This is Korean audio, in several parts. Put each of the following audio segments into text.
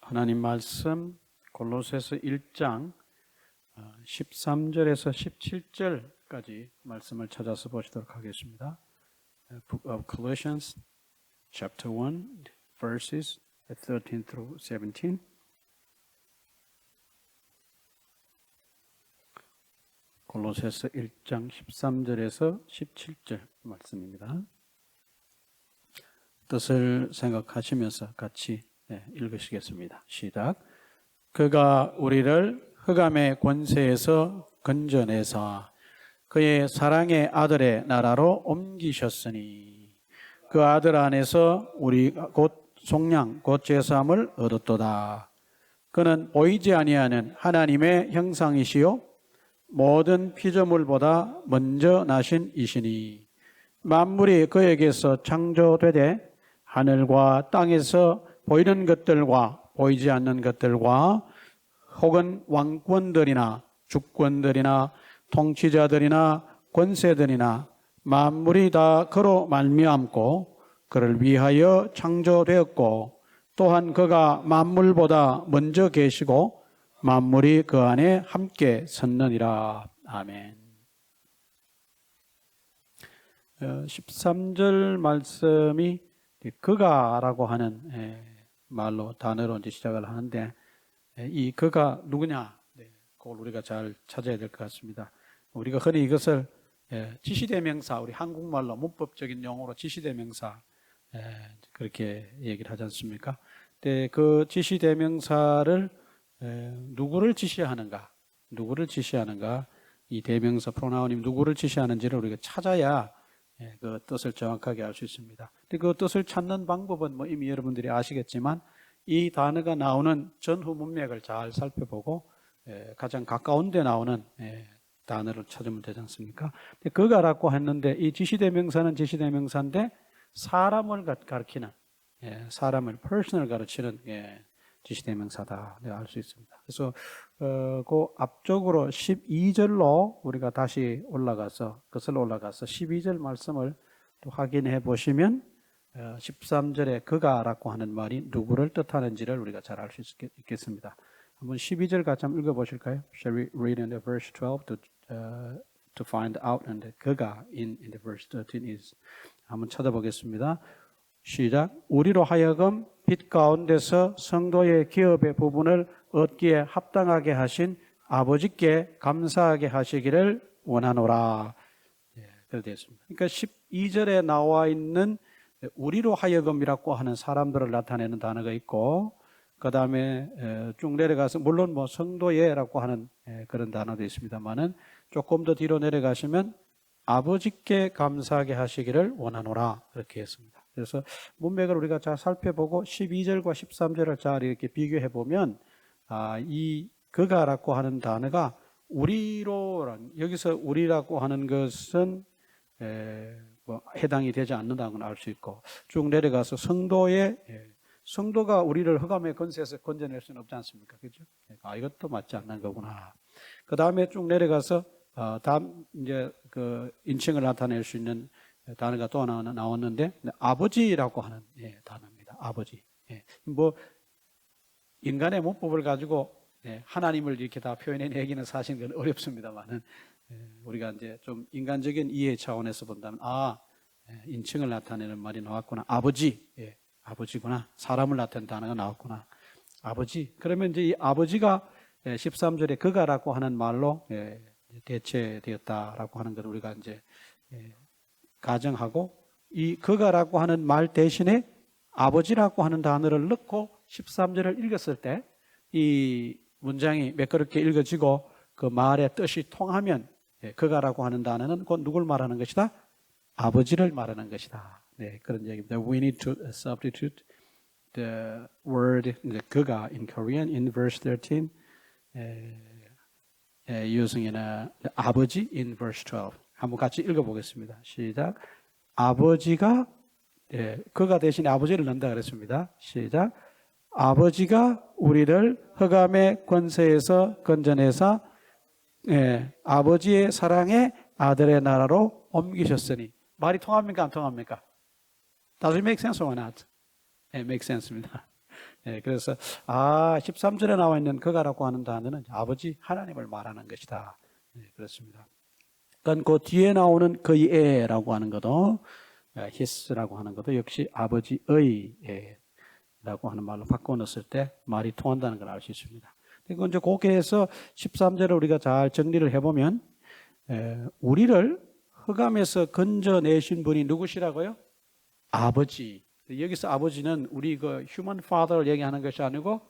하나님 말씀 골로새서 1장 13절에서 17절까지 말씀을 찾아서 보시도록 하겠습니다. Book of Colossians chapter 1 verses 13 through 17. 골로새서 1장 13절에서 17절 말씀입니다. 뜻을 생각하시면서 같이 읽으시겠습니다. 시작. 그가 우리를 흑암의 권세에서 건져내사 그의 사랑의 아들의 나라로 옮기셨으니 그 아들 안에서 우리 곧 속량 곧 제사함을 얻었도다. 그는 보이지 아니하는 하나님의 형상이시요 모든 피조물보다 먼저 나신 이시니 만물이 그에게서 창조되되 하늘과 땅에서 보이는 것들과 보이지 않는 것들과 혹은 왕권들이나 주권들이나 통치자들이나 권세들이나 만물이 다 그로 말미암고 그를 위하여 창조되었고 또한 그가 만물보다 먼저 계시고 만물이 그 안에 함께 섰느니라. 아멘. 13절 말씀이 그가라고 하는 말로 단어로 이제 시작을 하는데 이 그가 누구냐? 그걸 우리가 잘 찾아야 될 것 같습니다. 우리가 흔히 이것을 지시대명사, 우리 한국말로 문법적인 용어로 지시대명사 그렇게 얘기를 하지 않습니까? 근데 그 지시대명사를 누구를 지시하는가? 이 대명사 프로나운이 누구를 지시하는지를 우리가 찾아야 그 뜻을 정확하게 알 수 있습니다. 근데 그 뜻을 찾는 방법은 뭐 이미 여러분들이 아시겠지만 이 단어가 나오는 전후 문맥을 잘 살펴보고 가장 가까운 데 나오는 단어를 찾으면 되지 않습니까? 근데 그가라고 했는데 이 지시대명사는 지시대명사인데 사람을 가리키는 사람을 person을 가르치는 지시대명사다 알 수 있습니다. 그래서 그 앞쪽으로 12절로 우리가 다시 올라가서 12절 말씀을 또 확인해 보시면 13절에 그가라고 하는 말이 누구를 뜻하는지를 우리가 잘 알 수 있겠습니다. 한번 12절 같이 한번 읽어보실까요? Shall we read in the verse 12 to find out and the 그가 in the verse 13 is 한번 찾아보겠습니다. 시작. 우리로 하여금 빛 가운데서 성도의 기업의 부분을 얻기에 합당하게 하신 아버지께 감사하게 하시기를 원하노라. 그렇게 되어 있습니다. 그러니까 12절에 나와 있는 우리로 하여금이라고 하는 사람들을 나타내는 단어가 있고 그 다음에 쭉 내려가서 물론 뭐 성도예라고 하는 그런 단어도 있습니다만은 조금 더 뒤로 내려가시면 아버지께 감사하게 하시기를 원하노라 그렇게 했습니다. 그래서 문맥을 우리가 잘 살펴보고 12절과 13절을 잘 이렇게 비교해 보면 이 그가라고 하는 단어가 우리로 여기서 우리라고 하는 것은 뭐 해당이 되지 않는다는 걸 알 수 있고 쭉 내려가서 성도가 우리를 흑암의 권세에서 건져낼 수는 없지 않습니까? 그렇죠? 이것도 맞지 않는 거구나. 그 다음에 쭉 내려가서 다음 이제 그 인칭을 나타낼 수 있는 단어가 또 하나 나왔는데 아버지라고 하는 단어입니다. 아버지. 뭐 인간의 문법을 가지고 하나님을 이렇게 다 표현해내기는 사실은 어렵습니다만은 우리가 이제 좀 인간적인 이해 차원에서 본다면 인칭을 나타내는 말이 나왔구나. 아버지. 아버지구나. 사람을 나타내는 단어가 나왔구나. 아버지. 그러면 이제 이 아버지가 13절에 그가라고 하는 말로 대체되었다라고 하는 걸 우리가 이제 가정하고 이 그가라고 하는 말 대신에 아버지라고 하는 단어를 넣고 13절을 읽었을 때 이 문장이 매끄럽게 읽어지고 그 말의 뜻이 통하면 그가라고 하는 단어는 곧 누굴 말하는 것이다? 아버지를 말하는 것이다. 그런 얘기입니다. We need to substitute the word 그가 in Korean in verse 13 using 아버지 in verse 12. 한번 같이 읽어보겠습니다. 시작. 아버지가 그가 대신에 아버지를 넣는다 그랬습니다. 시작. 아버지가 우리를 흑암의 권세에서 건져내사 아버지의 사랑의 아들의 나라로 옮기셨으니 말이 통합니까 안 통합니까? Does it make sense or not? It makes sense입니다. 그래서 13절에 나와 있는 그가라고 하는 단어는 아버지 하나님을 말하는 것이다. 그렇습니다. 그러니까 그 뒤에 나오는 그의라고 하는 것도 his라고 하는 것도 역시 아버지의 라고 하는 말로 바꿔 넣었을 때 말이 통한다는 걸 알 수 있습니다. 그리고 이제 그렇게 해서 13절을 우리가 잘 정리를 해보면 우리를 흑암에서 건져내신 분이 누구시라고요? 아버지. 여기서 아버지는 우리 그 human father를 얘기하는 것이 아니고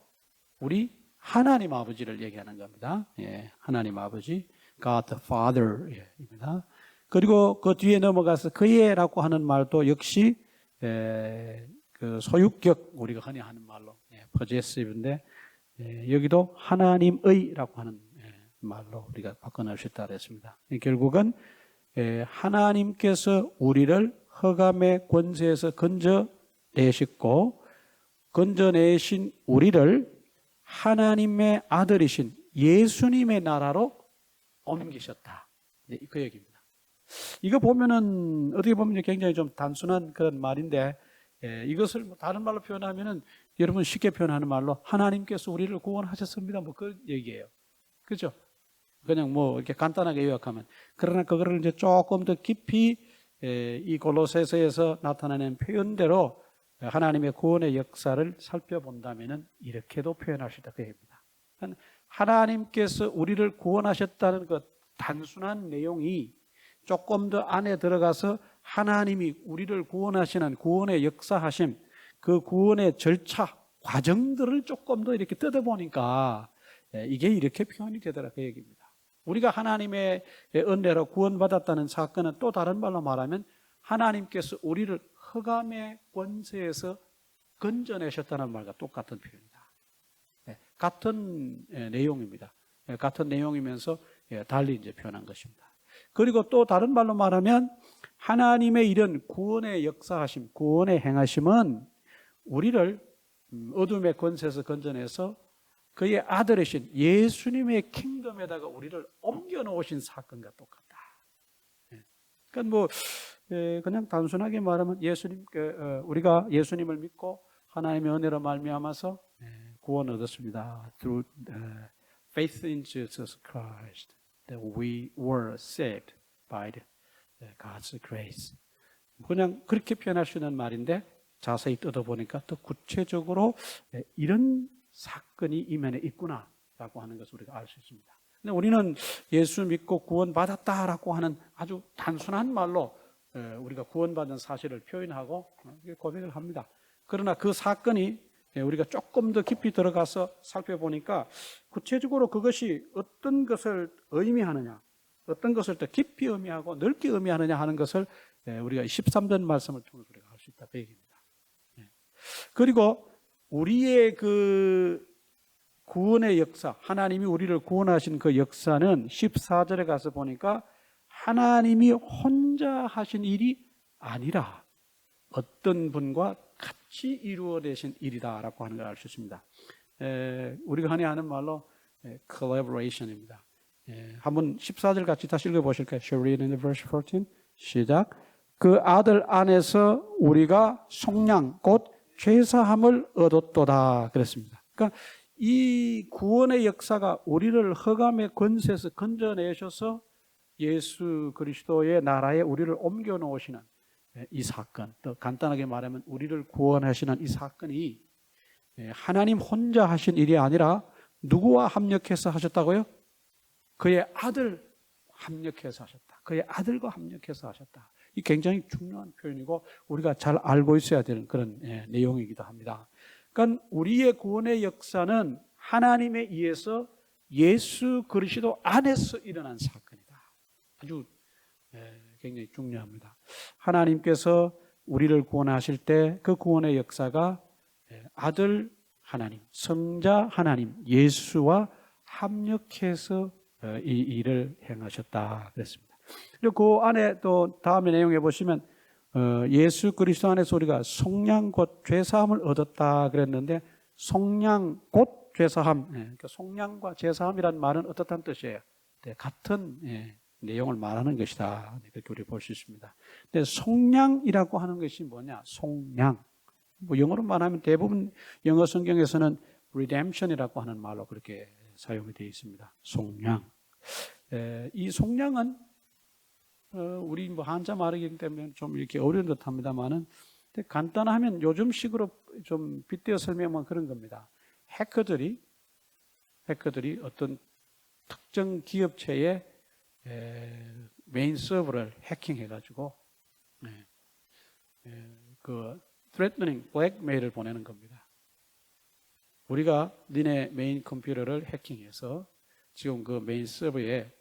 우리 하나님 아버지를 얘기하는 겁니다. 하나님 아버지, God the Father입니다. 그리고 그 뒤에 넘어가서 그의라고 하는 말도 역시 그 소유격 우리가 흔히 하는 말로 possessive인데 여기도 하나님의라고 하는 말로 우리가 바꿔놓을 수 있다 그랬습니다. 결국은 하나님께서 우리를 흑암의 권세에서 건져내셨고 건져내신 우리를 하나님의 아들이신 예수님의 나라로 옮기셨다. 그 얘기입니다. 이거 보면은 어떻게 보면 굉장히 좀 단순한 그런 말인데 이것을 다른 말로 표현하면은 여러분 쉽게 표현하는 말로 하나님께서 우리를 구원하셨습니다. 뭐 그 얘기예요. 그죠? 그냥 뭐 이렇게 간단하게 요약하면. 그러나 그거를 이제 조금 더 깊이 이 골로새서에서 나타나는 표현대로 하나님의 구원의 역사를 살펴본다면은 이렇게도 표현할 수 있다. 그 얘기입니다. 하나님께서 우리를 구원하셨다는 그 단순한 내용이 조금 더 안에 들어가서 하나님이 우리를 구원하시는 구원의 역사하심, 그 구원의 절차, 과정들을 조금 더 이렇게 뜯어보니까 이게 이렇게 표현이 되더라 그 얘기입니다. 우리가 하나님의 은혜로 구원받았다는 사건은 또 다른 말로 말하면 하나님께서 우리를 흑암의 권세에서 건져내셨다는 말과 똑같은 표현이다. 같은 내용입니다. 같은 내용이면서 달리 이제 표현한 것입니다. 그리고 또 다른 말로 말하면 하나님의 이런 구원의 역사하심, 구원의 행하심은 우리를 어둠의 권세에서 건져내서 그의 아들이신 예수님의 킹덤에다가 우리를 옮겨놓으신 사건과 똑같다. 그러니까 뭐 그냥 단순하게 말하면 우리가 예수님을 믿고 하나님의 은혜로 말미암아서 구원 얻었습니다. Through faith in Jesus Christ, that we were saved by God's grace. 그냥 그렇게 표현할 수 있는 말인데 자세히 뜯어보니까 더 구체적으로 이런 사건이 이면에 있구나라고 하는 것을 우리가 알 수 있습니다. 근데 우리는 예수 믿고 구원받았다라고 하는 아주 단순한 말로 우리가 구원받은 사실을 표현하고 고백을 합니다. 그러나 그 사건이 우리가 조금 더 깊이 들어가서 살펴보니까 구체적으로 그것이 어떤 것을 의미하느냐, 어떤 것을 더 깊이 의미하고 넓게 의미하느냐 하는 것을 우리가 13절 말씀을 통해서 우리가 알 수 있다 그 얘기입니다. 그리고 우리의 그 구원의 역사, 하나님이 우리를 구원하신 그 역사는 14절에 가서 보니까 하나님이 혼자 하신 일이 아니라 어떤 분과 같이 이루어내신 일이다라고 하는 걸 알 수 있습니다. 우리가 흔히 하는 말로 collaboration입니다. 한번 14절 같이 다시 읽어보실까요? Shall we read in the verse 14? 시작. 그 아들 안에서 우리가 속량 곧 죄사함을 얻었도다 그랬습니다. 그러니까 이 구원의 역사가 우리를 흑암의 권세에서 건져내셔서 예수 그리스도의 나라에 우리를 옮겨 놓으시는 이 사건, 또 간단하게 말하면 우리를 구원하시는 이 사건이 하나님 혼자 하신 일이 아니라 누구와 합력해서 하셨다고요? 그의 아들 합력해서 하셨다. 그의 아들과 합력해서 하셨다. 이 굉장히 중요한 표현이고 우리가 잘 알고 있어야 되는 그런 내용이기도 합니다. 그러니까 우리의 구원의 역사는 하나님에 의해서 예수 그리스도 안에서 일어난 사건이다. 아주 굉장히 중요합니다. 하나님께서 우리를 구원하실 때 그 구원의 역사가 아들 하나님, 성자 하나님, 예수와 합력해서 이 일을 행하셨다 그랬습니다. 그리고 그 안에 또 다음의 내용에 보시면 예수 그리스도 안에서 우리가 속량 곧 죄사함을 얻었다 그랬는데 속량 곧 죄사함, 그러니까 속량과 죄사함이라는 말은 어떻다는 뜻이에요? 같은 내용을 말하는 것이다. 그렇게 우리 볼 수 있습니다. 근데 속량이라고 하는 것이 뭐냐? 속량. 뭐 영어로 말하면 대부분 영어 성경에서는 redemption이라고 하는 말로 그렇게 사용이 되어 있습니다. 속량. 이 속량은 우리 뭐 한자 말이기 때문에 좀 이렇게 어려운 듯합니다만은 간단하면 요즘식으로 좀 빗대어 설명하면 그런 겁니다. 해커들이 어떤 특정 기업체의 메인 서버를 해킹해가지고 그 threatening, blackmail을 보내는 겁니다. 우리가 니네 메인 컴퓨터를 해킹해서 지금 그 메인 서버에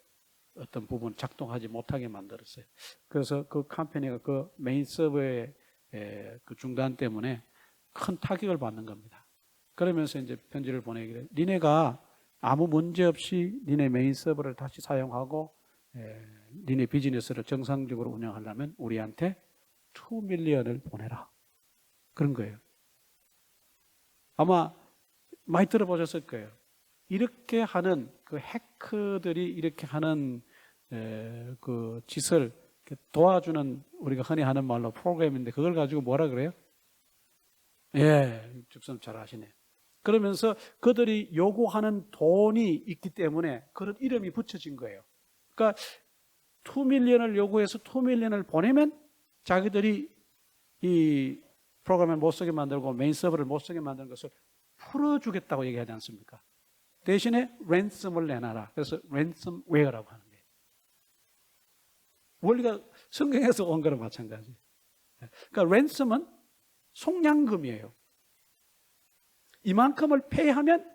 어떤 부분 작동하지 못하게 만들었어요. 그래서 그 컴퍼니가 그 메인 서버의 그 중단 때문에 큰 타격을 받는 겁니다. 그러면서 이제 편지를 보내기를 니네가 아무 문제 없이 니네 메인 서버를 다시 사용하고 니네 비즈니스를 정상적으로 운영하려면 우리한테 2 밀리언을 보내라. 그런 거예요. 아마 많이 들어보셨을 거예요. 이렇게 하는 그 해커들이 이렇게 하는 그 짓을 도와주는 우리가 흔히 하는 말로 프로그램인데 그걸 가지고 뭐라 그래요? 예, 집사님 잘 아시네. 그러면서 그들이 요구하는 돈이 있기 때문에 그런 이름이 붙여진 거예요. 그러니까 2 밀리언을 요구해서 2 밀리언을 보내면 자기들이 이 프로그램을 못 쓰게 만들고 메인 서버를 못 쓰게 만드는 것을 풀어주겠다고 얘기하지 않습니까? 대신에 랜섬을 내놔라. 그래서 랜섬웨어라고 하는 거예요. 원리가 성경에서 온 거랑 마찬가지. 그러니까 랜섬은 속량금이에요. 이만큼을 페이하면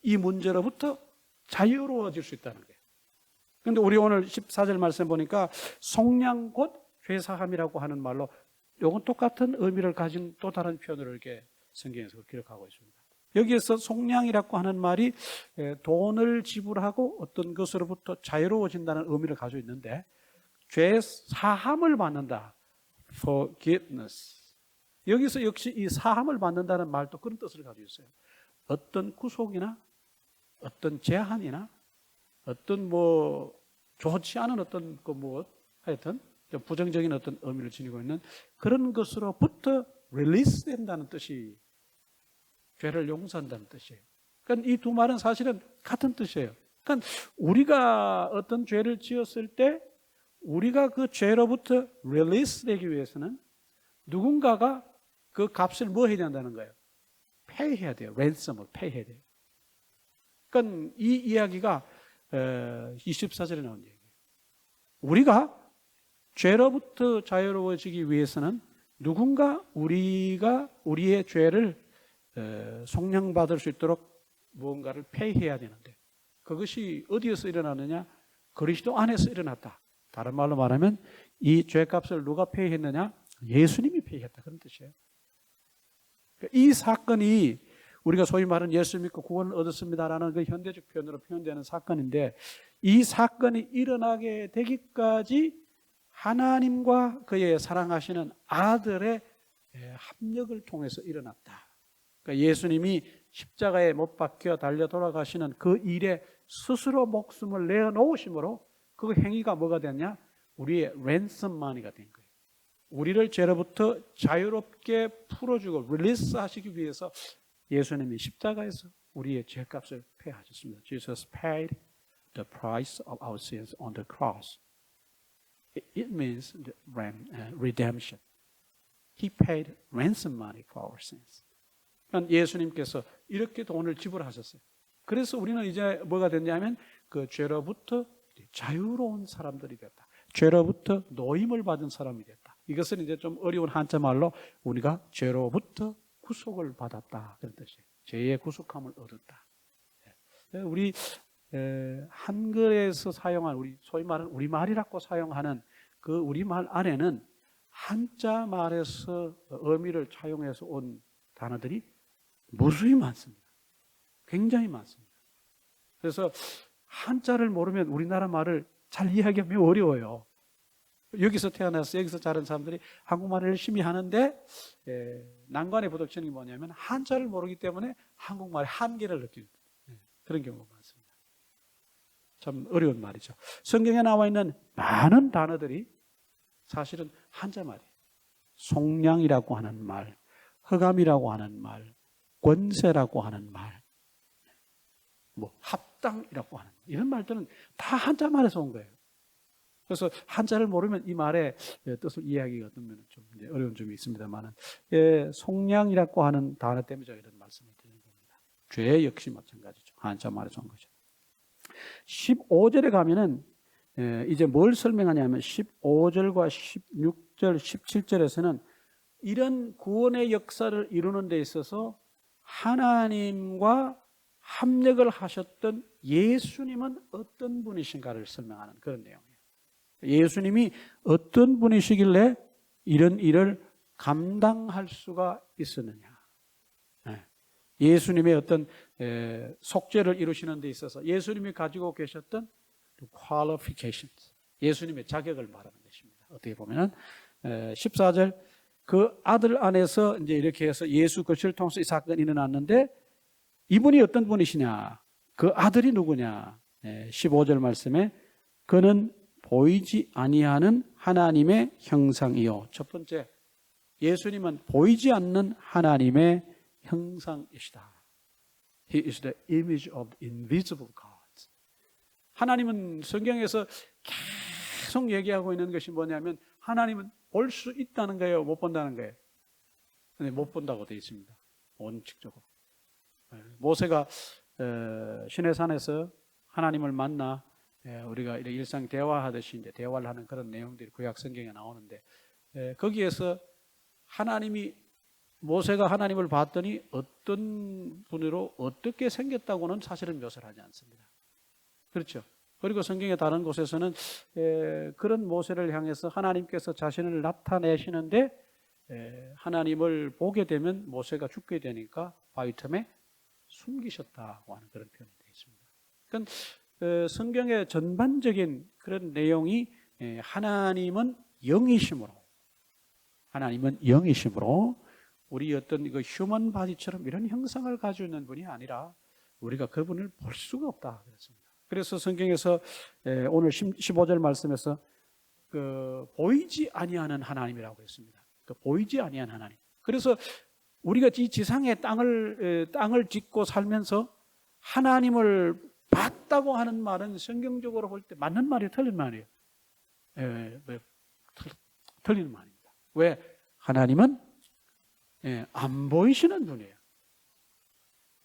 이 문제로부터 자유로워질 수 있다는 거예요. 그런데 우리 오늘 14절 말씀 보니까 속량 곧 죄사함이라고 하는 말로 이건 똑같은 의미를 가진 또 다른 표현으로 이렇게 성경에서 기록하고 있습니다. 여기에서 속량이라고 하는 말이 돈을 지불하고 어떤 것으로부터 자유로워진다는 의미를 가지고 있는데 죄 사함을 받는다. forgiveness. 여기서 역시 이 사함을 받는다는 말도 그런 뜻을 가지고 있어요. 어떤 구속이나 어떤 제한이나 어떤 뭐 좋지 않은 어떤 그 뭐 하여튼 좀 부정적인 어떤 의미를 지니고 있는 그런 것으로부터 릴리스 된다는 뜻이 죄를 용서한다는 뜻이에요. 그러니까 이 두 말은 사실은 같은 뜻이에요. 그러니까 우리가 어떤 죄를 지었을 때 우리가 그 죄로부터 릴리스 되기 위해서는 누군가가 그 값을 뭐 해야 된다는 거예요? 페이해야 돼요. 랜섬을 페이해야 돼요. 그러니까 이 이야기가 24절에 나온 얘기예요. 우리가 죄로부터 자유로워지기 위해서는 누군가 우리가 우리의 죄를 속량받을 수 있도록 무언가를 페이해야 되는데 그것이 어디에서 일어나느냐? 그리스도 안에서 일어났다. 다른 말로 말하면 이 죄값을 누가 페이했느냐? 예수님이 페이했다. 그런 뜻이에요. 이 사건이 우리가 소위 말하는 예수 믿고 구원을 얻었습니다라는 그 현대적 표현으로 표현되는 사건인데 이 사건이 일어나게 되기까지 하나님과 그의 사랑하시는 아들의 합력을 통해서 일어났다. 그러니까 예수님이 십자가에 못 박혀 달려 돌아가시는 그 일에 스스로 목숨을 내어놓으심으로 그 행위가 뭐가 됐냐? 우리의 랜섬마니가 된 거예요. 우리를 죄로부터 자유롭게 풀어주고 릴리스 하시기 위해서 예수님이 십자가에서 우리의 죄값을 패하셨습니다. Jesus paid the price of our sins on the cross. It means the redemption. He paid ransom money for our sins. 그러니까 예수님께서 이렇게 돈을 지불하셨어요. 그래서 우리는 이제 뭐가 됐냐면 그 죄로부터 자유로운 사람들이 됐다. 죄로부터 노임을 받은 사람이 됐다. 이것은 이제 좀 어려운 한자 말로 우리가 죄로부터 구속을 받았다. 그런 뜻이에요. 죄의 구속함을 얻었다. 우리 한글에서 사용한 우리 소위 말하는 우리말이라고 사용하는 그 우리말 안에는 한자 말에서 의미를 차용해서 온 단어들이 무수히 많습니다. 굉장히 많습니다. 그래서 한자를 모르면 우리나라 말을 잘 이해하기 매우 어려워요. 여기서 태어나서 여기서 자란 사람들이 한국말을 열심히 하는데 난관에 부딪히는 게 뭐냐면 한자를 모르기 때문에 한국말의 한계를 느끼는 그런 경우가 많습니다. 참 어려운 말이죠. 성경에 나와 있는 많은 단어들이 사실은 한자 말이에요. 속량이라고 하는 말, 허감이라고 하는 말, 권세라고 하는 말, 뭐 합당이라고 하는 이런 말들은 다 한자말에서 온 거예요. 그래서 한자를 모르면 이 말의 뜻을 이해하기가 좀 어려운 점이 있습니다만은, 속량이라고 하는 단어 때문에 제가 이런 말씀을 드리는 겁니다. 죄 역시 마찬가지죠. 한자말에서 온 거죠. 15절에 가면은 이제 뭘 설명하냐면 15절과 16절, 17절에서는 이런 구원의 역사를 이루는 데 있어서 하나님과 합력을 하셨던 예수님은 어떤 분이신가를 설명하는 그런 내용이에요. 예수님이 어떤 분이시길래 이런 일을 감당할 수가 있었느냐. 예수님의 어떤 속죄를 이루시는 데 있어서 예수님이 가지고 계셨던 qualifications, 예수님의 자격을 말하는 것입니다. 어떻게 보면은 14절, 그 아들 안에서 이제 이렇게 해서 예수 그리스도를 통해서 이 사건이 일어났는데 이분이 어떤 분이시냐? 그 아들이 누구냐? 15절 말씀에 그는 보이지 아니하는 하나님의 형상이요. 첫 번째, 예수님은 보이지 않는 하나님의 형상이시다. He is the image of the invisible God. 하나님은 성경에서 계속 얘기하고 있는 것이 뭐냐면 하나님은 볼 수 있다는 거예요, 못 본다는 거예요? 근데 못 본다고 되어 있습니다. 원칙적으로. 모세가 시내산에서 하나님을 만나 우리가 일상 대화하듯이 이제 대화를 하는 그런 내용들이 구약 성경에 나오는데, 거기에서 하나님이 모세가 하나님을 봤더니 어떤 분으로 어떻게 생겼다고는 사실은 묘사를 하지 않습니다. 그렇죠. 그리고 성경의 다른 곳에서는 그런 모세를 향해서 하나님께서 자신을 나타내시는데 하나님을 보게 되면 모세가 죽게 되니까 바위 틈에 숨기셨다고 하는 그런 표현이 되어 있습니다. 그러니까 성경의 전반적인 그런 내용이 하나님은 영이심으로 우리 어떤 그 휴먼 바디처럼 이런 형상을 가지고 있는 분이 아니라 우리가 그분을 볼 수가 없다 그랬습니다. 그래서 성경에서 오늘 15절 말씀에서 그 보이지 아니하는 하나님이라고 했습니다. 그 보이지 아니한 하나님. 그래서 우리가 이 지상에 땅을 짓고 살면서 하나님을 봤다고 하는 말은 성경적으로 볼 때 맞는 말이에요, 틀린 말이에요? 틀리는 말입니다. 왜? 하나님은 안 보이시는 분이에요.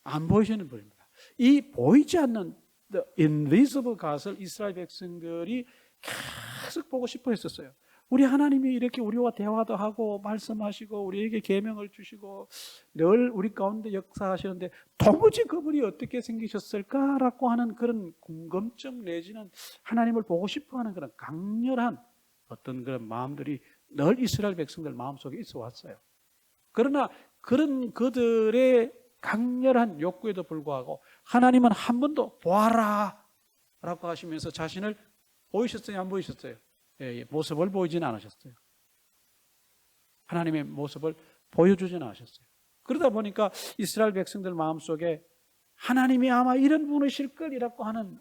안 보이시는 분입니다. 이 보이지 않는 the invisible God을 이스라엘 백성들이 계속 보고 싶어 했었어요. 우리 하나님이 이렇게 우리와 대화도 하고 말씀하시고 우리에게 계명을 주시고 늘 우리 가운데 역사하시는데 도무지 그분이 어떻게 생기셨을까라고 하는 그런 궁금증 내지는 하나님을 보고 싶어하는 그런 강렬한 어떤 그런 마음들이 늘 이스라엘 백성들 마음속에 있어 왔어요. 그러나 그런 그들의 강렬한 욕구에도 불구하고 하나님은 한 번도 보아라 라고 하시면서 자신을 보이셨어요? 안 보이셨어요? 모습을 보이지는 않으셨어요. 하나님의 모습을 보여주지는 않으셨어요. 그러다 보니까 이스라엘 백성들 마음속에 하나님이 아마 이런 분이실 거리라고 하는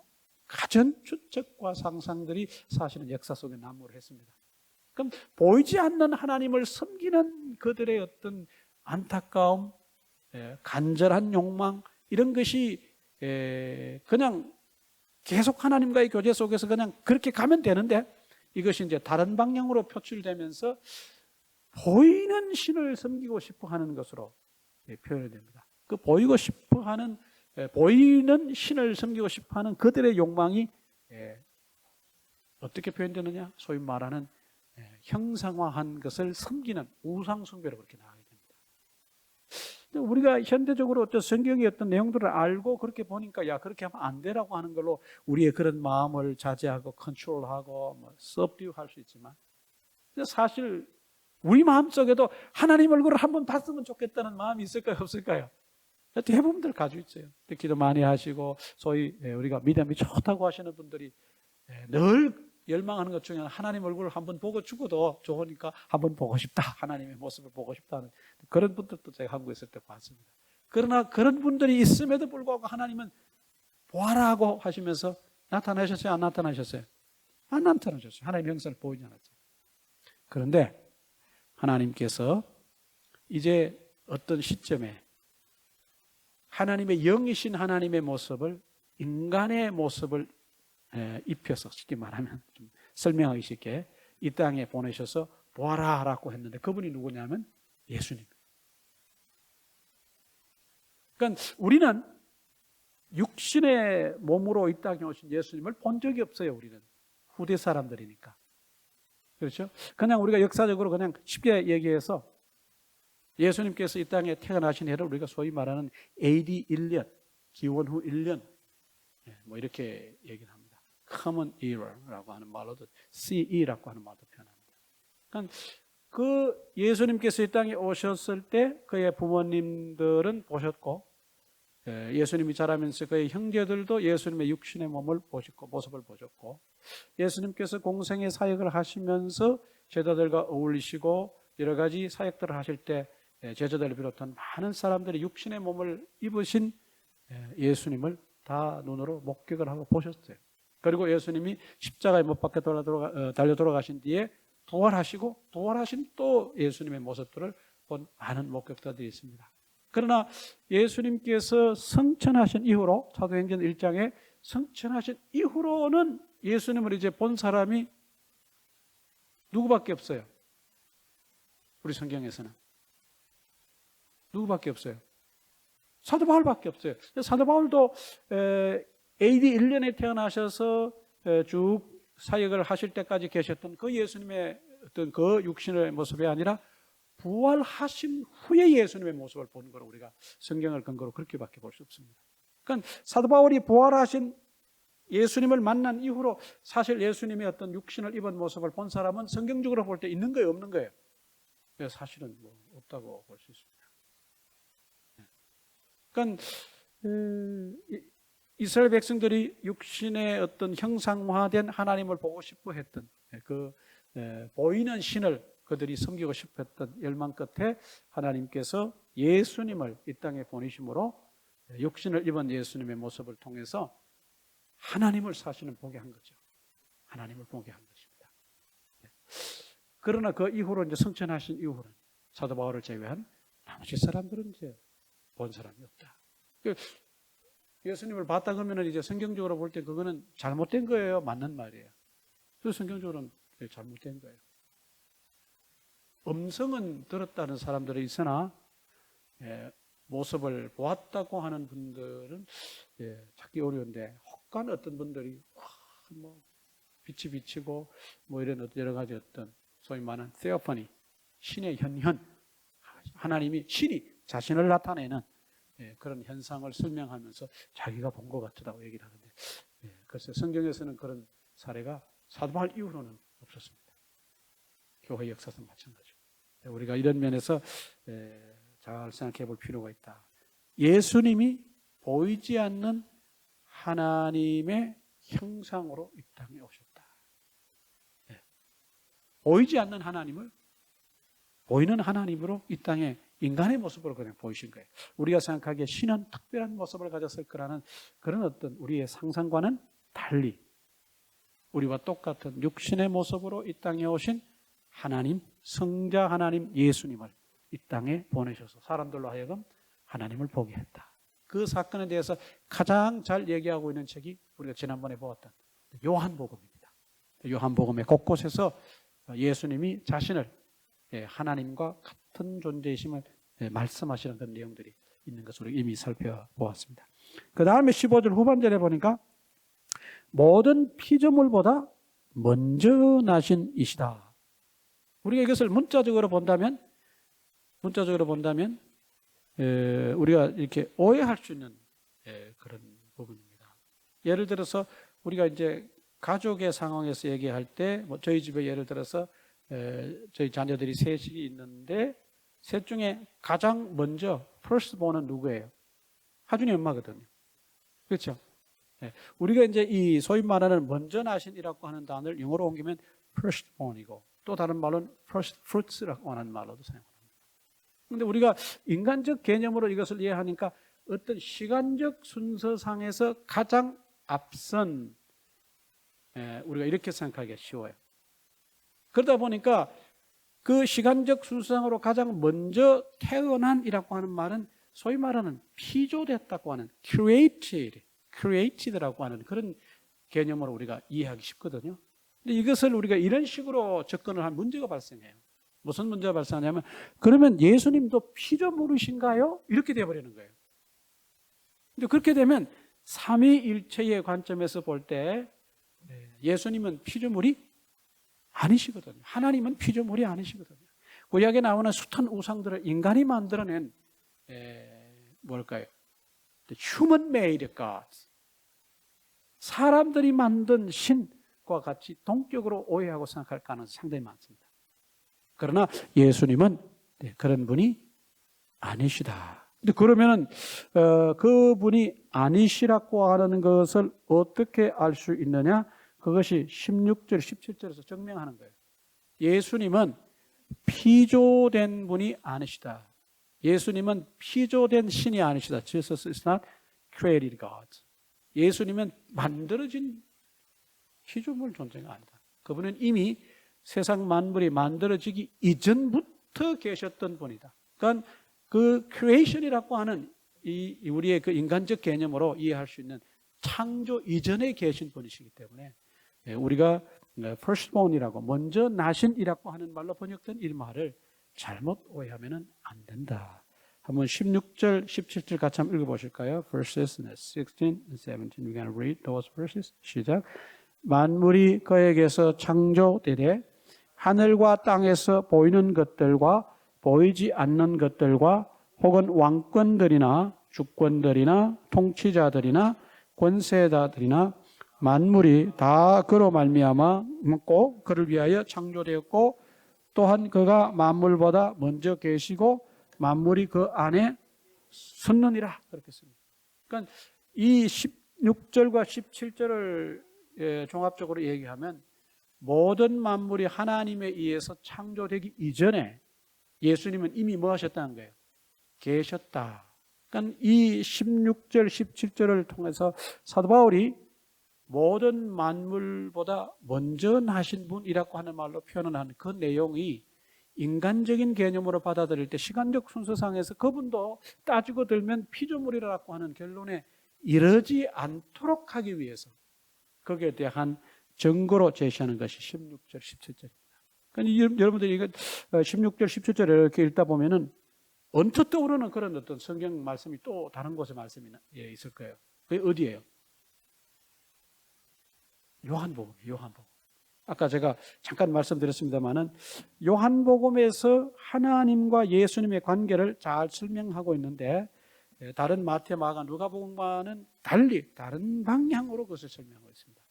가전 추측과 상상들이 사실은 역사 속에 난무를 했습니다. 그럼 보이지 않는 하나님을 섬기는 그들의 어떤 안타까움, 간절한 욕망 이런 것이 그냥 계속 하나님과의 교제 속에서 그냥 그렇게 가면 되는데 이것이 이제 다른 방향으로 표출되면서 보이는 신을 섬기고 싶어 하는 것으로 표현이 됩니다. 그 보이고 싶어 하는, 보이는 신을 섬기고 싶어 하는 그들의 욕망이 어떻게 표현되느냐? 소위 말하는 형상화한 것을 섬기는 우상숭배로 그렇게 나가게 됩니다. 우리가 현대적으로 어떤 성경의 어떤 내용들을 알고 그렇게 보니까 야 그렇게 하면 안 되라고 하는 걸로 우리의 그런 마음을 자제하고 컨트롤하고 subdue 할 수 있지만 사실 우리 마음속에도 하나님 얼굴을 한번 봤으면 좋겠다는 마음이 있을까요 없을까요? 대부분들 가지고 있어요. 기도 많이 하시고 소위 우리가 믿음이 좋다고 하시는 분들이 늘 열망하는 것 중에 하나님 얼굴을 한번 보고 죽어도 좋으니까 한번 보고 싶다. 하나님의 모습을 보고 싶다는 그런 분들도 제가 한국에 있을 때 봤습니다. 그러나 그런 분들이 있음에도 불구하고 하나님은 보아라고 하시면서 나타나셨어요? 안 나타나셨어요? 안 나타나셨어요. 하나님의 형상을 보이지 않았어요. 그런데 하나님께서 이제 어떤 시점에 하나님의 영이신 하나님의 모습을 인간의 모습을 입혀서 쉽게 말하면 좀 설명하기 쉽게 이 땅에 보내셔서 보아라라고 했는데 그분이 누구냐면 예수님. 그러니까 우리는 육신의 몸으로 이 땅에 오신 예수님을 본 적이 없어요. 우리는 후대 사람들이니까. 그렇죠? 그냥 우리가 역사적으로 그냥 쉽게 얘기해서 예수님께서 이 땅에 태어나신 해를 우리가 소위 말하는 AD 1년, 기원 후 1년 뭐 이렇게 얘기를 합니다. Common Era라고 하는 말로도 CE라고 하는 말도 표현합니다. 그러니까 그 예수님께서 이 땅에 오셨을 때 그의 부모님들은 보셨고 예수님이 자라면서 그의 형제들도 예수님의 육신의 몸을 보셨고 모습을 보셨고 예수님께서 공생의 사역을 하시면서 제자들과 어울리시고 여러 가지 사역들을 하실 때 제자들을 비롯한 많은 사람들이 육신의 몸을 입으신 예수님을 다 눈으로 목격을 하고 보셨어요. 그리고 예수님이 십자가에 못 박혀 달려 돌아가신 뒤에 부활하시고 부활하신 또 예수님의 모습들을 본 많은 목격자들이 있습니다. 그러나 예수님께서 성천하신 이후로 사도행전 1장에 성천하신 이후로는 예수님을 이제 본 사람이 누구밖에 없어요. 우리 성경에서는 누구밖에 없어요. 사도 바울밖에 없어요. 사도 바울도 AD 1년에 태어나셔서 쭉 사역을 하실 때까지 계셨던 그 예수님의 어떤 그 육신의 모습이 아니라 부활하신 후에 예수님의 모습을 보는 거로 우리가 성경을 근거로 그렇게밖에 볼 수 없습니다. 그러니까 사도 바울이 부활하신 예수님을 만난 이후로 사실 예수님의 어떤 육신을 입은 모습을 본 사람은 성경적으로 볼 때 있는 거예요, 없는 거예요? 사실은 뭐 없다고 볼 수 있습니다. 그러니까 이스라엘 백성들이 육신의 어떤 형상화된 하나님을 보고 싶어 했던 그 보이는 신을 그들이 섬기고 싶어 했던 열망 끝에 하나님께서 예수님을 이 땅에 보내심으로 육신을 입은 예수님의 모습을 통해서 하나님을 사실은 보게 한 거죠. 하나님을 보게 한 것입니다. 그러나 그 이후로 이제 성천하신 이후로는 사도 바울을 제외한 나머지 사람들은 이제 본 사람이 없다. 예수님을 봤다 그러면 이제 성경적으로 볼 때 그거는 잘못된 거예요, 맞는 말이에요. 그래서 성경적으로는 잘못된 거예요. 음성은 들었다는 사람들이 있으나 모습을 보았다고 하는 분들은 찾기 어려운데 혹간 어떤 분들이 뭐 빛이 비치고 뭐 이런 여러 가지 어떤 소위 말하는 theophany, 신의 현현, 하나님이 신이 자신을 나타내는 그런 현상을 설명하면서 자기가 본 것 같다고 얘기를 하는데 글쎄 성경에서는 그런 사례가 사도 바울 이후로는 없었습니다. 교회 역사도 마찬가지고 우리가 이런 면에서 잘 생각해 볼 필요가 있다. 예수님이 보이지 않는 하나님의 형상으로 이 땅에 오셨다. 보이지 않는 하나님을 보이는 하나님으로 이 땅에 인간의 모습으로 그냥 보이신 거예요. 우리가 생각하기에 신은 특별한 모습을 가졌을 거라는 그런 어떤 우리의 상상과는 달리 우리와 똑같은 육신의 모습으로 이 땅에 오신 하나님, 성자 하나님 예수님을 이 땅에 보내셔서 사람들로 하여금 하나님을 보게 했다. 그 사건에 대해서 가장 잘 얘기하고 있는 책이 우리가 지난번에 보았던 요한복음입니다. 요한복음의 곳곳에서 예수님이 자신을 하나님과 같은 존재이심을 말씀하시는 그런 내용들이 있는 것을 이미 살펴보았습니다. 그 다음에 15절 후반절에 보니까 모든 피조물보다 먼저 나신 이시다. 우리가 이것을 문자적으로 본다면 우리가 이렇게 오해할 수 있는 그런 부분입니다. 예를 들어서 우리가 이제 가족의 상황에서 얘기할 때 뭐 저희 집에 예를 들어서 저희 자녀들이 셋이 있는데 셋 중에 가장 먼저 firstborn은 누구예요? 하준이 엄마거든요. 그렇죠? 우리가 이제 이 소위 말하는 먼저 나신이라고 하는 단어를 영어로 옮기면 firstborn이고 또 다른 말은 first fruits라고 하는 말로도 사용합니다. 그런데 우리가 인간적 개념으로 이것을 이해하니까 어떤 시간적 순서상에서 가장 앞선 우리가 이렇게 생각하기가 쉬워요. 그러다 보니까 그 시간적 순서상으로 가장 먼저 태어난이라고 하는 말은 소위 말하는 피조됐다고 하는 created라고 하는 그런 개념으로 우리가 이해하기 쉽거든요. 근데 이것을 우리가 이런 식으로 접근을 한 문제가 발생해요. 무슨 문제가 발생하냐면 그러면 예수님도 피조물이신가요? 이렇게 되어버리는 거예요. 근데 그렇게 되면 삼위일체의 관점에서 볼 때 예수님은 피조물이 아니시거든요. 하나님은 피조물이 아니시거든요. 구약에 나오는 숱한 우상들을 인간이 만들어낸 뭘까요? Human made gods. 사람들이 만든 신과 같이 동격으로 오해하고 생각할 가능성이 상당히 많습니다. 그러나 예수님은 그런 분이 아니시다. 근데 그러면은 그분이 아니시라고 하는 것을 어떻게 알 수 있느냐? 그것이 16절, 17절에서 증명하는 거예요. 예수님은 피조된 분이 아니시다. 예수님은 피조된 신이 아니시다. Jesus is not created God. 예수님은 만들어진 피조물 존재가 아니다. 그분은 이미 세상 만물이 만들어지기 이전부터 계셨던 분이다. 그러니까 그 creation이라고 하는 우리의 그 인간적 개념으로 이해할 수 있는 창조 이전에 계신 분이시기 때문에 우리가 firstborn이라고 먼저 나신이라고 하는 말로 번역된 이 말을 잘못 오해하면 안 된다. 한번 16절, 17절 같이 한번 읽어보실까요? Verses 16 and 17. We're going to read those verses. 시작. 만물이 그에게서 창조되되 하늘과 땅에서 보이는 것들과 보이지 않는 것들과 혹은 왕권들이나 주권들이나 통치자들이나 권세자들이나 만물이 다 그로 말미암아 고 그를 위하여 창조되었고 또한 그가 만물보다 먼저 계시고 만물이 그 안에 섰느니라 그렇게 씁니다. 그러니까 이 16절과 17절을 종합적으로 얘기하면 모든 만물이 하나님에 의해서 창조되기 이전에 예수님은 이미 뭐 하셨다는 거예요? 계셨다. 그러니까 이 16절, 17절을 통해서 사도 바울이 모든 만물보다 먼저 나신 분이라고 하는 말로 표현을 하는 그 내용이 인간적인 개념으로 받아들일 때 시간적 순서상에서 그분도 따지고 들면 피조물이라고 하는 결론에 이르지 않도록 하기 위해서 거기에 대한 증거로 제시하는 것이 16절, 17절입니다. 그러니까 여러분들이 이거 16절, 17절을 이렇게 읽다 보면은 언뜻 떠오르는 그런 어떤 성경 말씀이 또 다른 곳에 말씀이 있을 거예요. 그게 어디예요? 요한복음이에요. 요한복음. 아까 제가 잠깐 말씀드렸습니다만은 요한복음에서 하나님과 예수님의 관계를 잘 설명하고 있는데 다른 마태, 마가, 누가복음과는 달리 다른 방향으로 그것을 설명하고 있습니다.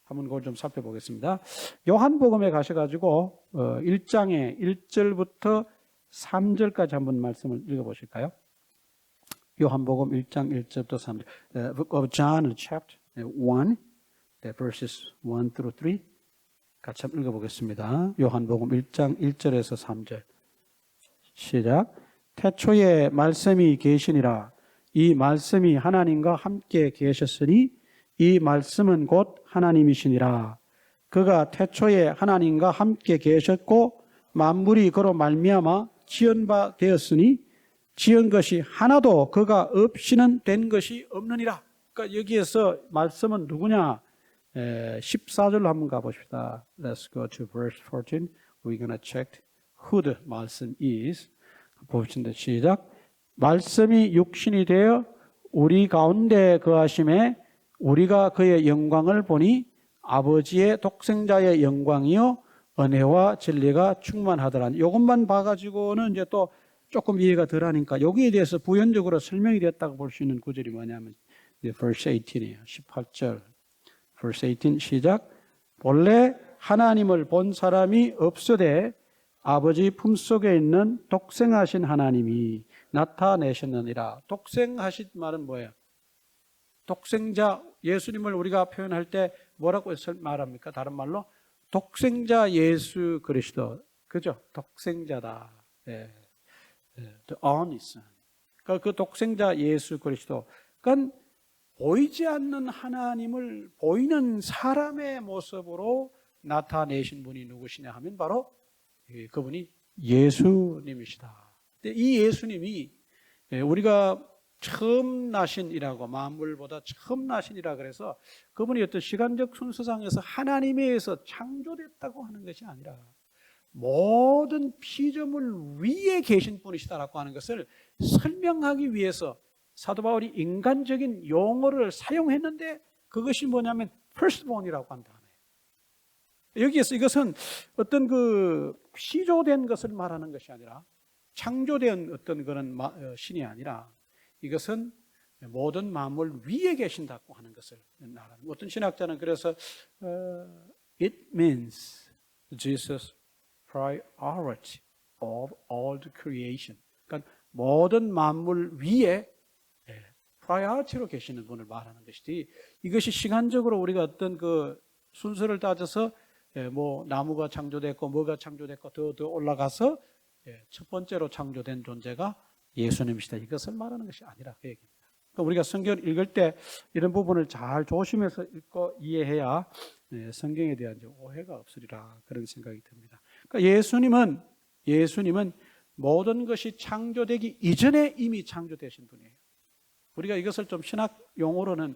한번 그걸 좀 살펴보겠습니다. 요한복음에 가셔가지고 1장의 1절부터 3절까지 한번 말씀을 읽어보실까요? 요한복음 1장 1절부터 3절. Book of John, chapter 1, verses 1 through 3. 같이 한번 읽어보겠습니다. 요한복음 1장 1절에서 3절. 시작. 태초에 말씀이 계시니라. 이 말씀이 하나님과 함께 계셨으니 이 말씀은 곧 하나님이시니라. 그가 태초에 하나님과 함께 계셨고 만물이 그로 말미암아 지은 바 되었으니 지은 것이 하나도 그가 없이는 된 것이 없느니라. 그러니까 여기에서 말씀은 누구냐? 14절로 한번 가봅시다. Let's go to verse 14. We're going to check who the 말씀 is. 보시는데 시작. 말씀이 육신이 되어 우리 가운데 거하심에 우리가 그의 영광을 보니 아버지의 독생자의 영광이요 은혜와 진리가 충만하더라. 이것만 봐가지고는 이제 또 조금 이해가 덜하니까 여기에 대해서 부연적으로 설명이 됐다고 볼 수 있는 구절이 뭐냐면 verse 18이에요. 18절. verse 18 시작. 본래 하나님을 본 사람이 없으되 아버지 품속에 있는 독생하신 하나님이 나타내셨느니라. 독생하신 말은 뭐예요? 독생자 예수님을 우리가 표현할 때 뭐라고 말합니까? 다른 말로 독생자 예수 그리스도. 그죠? 독생자다. The only Son. 그러니까 그 독생자 예수 그리스도. 그러니까 보이지 않는 하나님을 보이는 사람의 모습으로 나타내신 분이 누구시냐 하면 바로 그분이 예수님이시다. 근데 이 예수님이 우리가 처음 나신이라고, 만물보다 처음 나신이라 그래서 그분이 어떤 시간적 순서상에서 하나님에 의해서 창조됐다고 하는 것이 아니라 모든 피조물 위에 계신 분이시다라고 하는 것을 설명하기 위해서 사도 바울이 인간적인 용어를 사용했는데, 그것이 뭐냐면 firstborn이라고 한다. 여기에서 이것은 어떤 그 피조된 것을 말하는 것이 아니라, 창조된 어떤 그런 신이 아니라, 이것은 모든 만물 위에 계신다고 하는 것을 말하는. 어떤 신학자는 그래서 it means Jesus priority of all the creation. 그러니까 모든 만물 위에 priority로 계시는 분을 말하는 것이지, 이것이 시간적으로 우리가 어떤 그 순서를 따져서 뭐 나무가 창조됐고 뭐가 창조됐고 더 올라가서 첫 번째로 창조된 존재가 예수님이시다, 이것을 말하는 것이 아니라 그 얘기입니다. 그러니까 우리가 성경을 읽을 때 이런 부분을 잘 조심해서 읽고 이해해야 성경에 대한 오해가 없으리라, 그런 생각이 듭니다. 그러니까 예수님은 모든 것이 창조되기 이전에 이미 창조되신 분이에요. 우리가 이것을 좀 신학 용어로는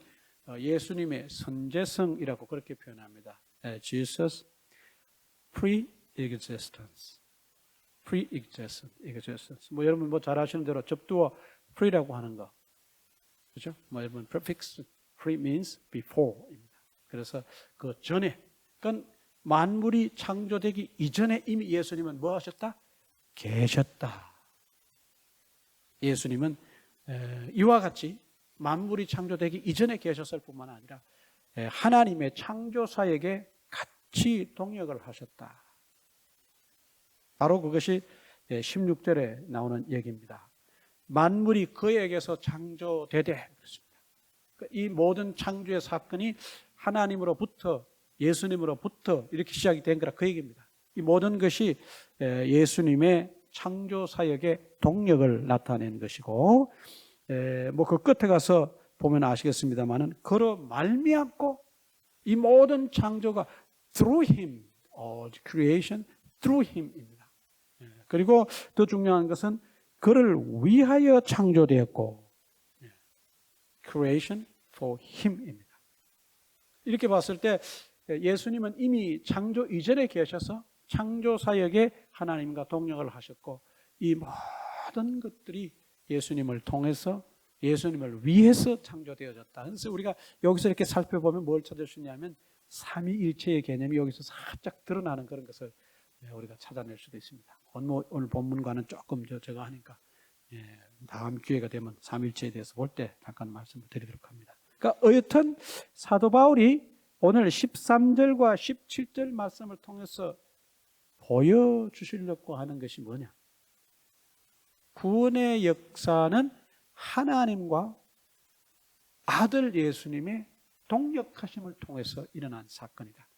예수님의 선재성이라고 그렇게 표현합니다. Jesus pre-existence. 뭐 여러분 뭐 잘 아시는 대로 접두어 pre라고 하는 거, 그렇죠? 뭐 여러분 prefix pre means before입니다. 그래서 그 전에, 그러니까 만물이 창조되기 이전에 이미 예수님은 뭐 하셨다? 계셨다. 예수님은 이와 같이 만물이 창조되기 이전에 계셨을 뿐만 아니라 하나님의 창조사에게 같이 동역을 하셨다. 바로 그것이 16절에 나오는 얘기입니다. 만물이 그에게서 창조되되, 그렇습니다. 이 모든 창조의 사건이 하나님으로부터, 예수님으로부터 이렇게 시작이 된 거라, 그 얘기입니다. 이 모든 것이 예수님의 창조 사역의 동력을 나타낸 것이고, 뭐 그 끝에 가서 보면 아시겠습니다만은, 그로 말미암고 이 모든 창조가 through him, creation through him입니다. 그리고 더 중요한 것은 그를 위하여 창조되었고, creation for him입니다. 이렇게 봤을 때 예수님은 이미 창조 이전에 계셔서 창조 사역에 하나님과 동역을 하셨고, 이 모든 것들이 예수님을 통해서, 예수님을 위해서 창조되어졌다. 그래서 우리가 여기서 이렇게 살펴보면 뭘 찾을 수 있냐면 삼위일체의 개념이 여기서 살짝 드러나는 그런 것을 우리가 찾아낼 수도 있습니다. 오늘 본문과는 조금 제가 하니까 다음 기회가 되면 삼위일체에 대해서 볼 때 잠깐 말씀을 드리도록 합니다. 그러니까 여튼 사도 바울이 오늘 13절과 17절 말씀을 통해서 보여주시려고 하는 것이 뭐냐? 구원의 역사는 하나님과 아들 예수님의 동역하심을 통해서 일어난 사건이다.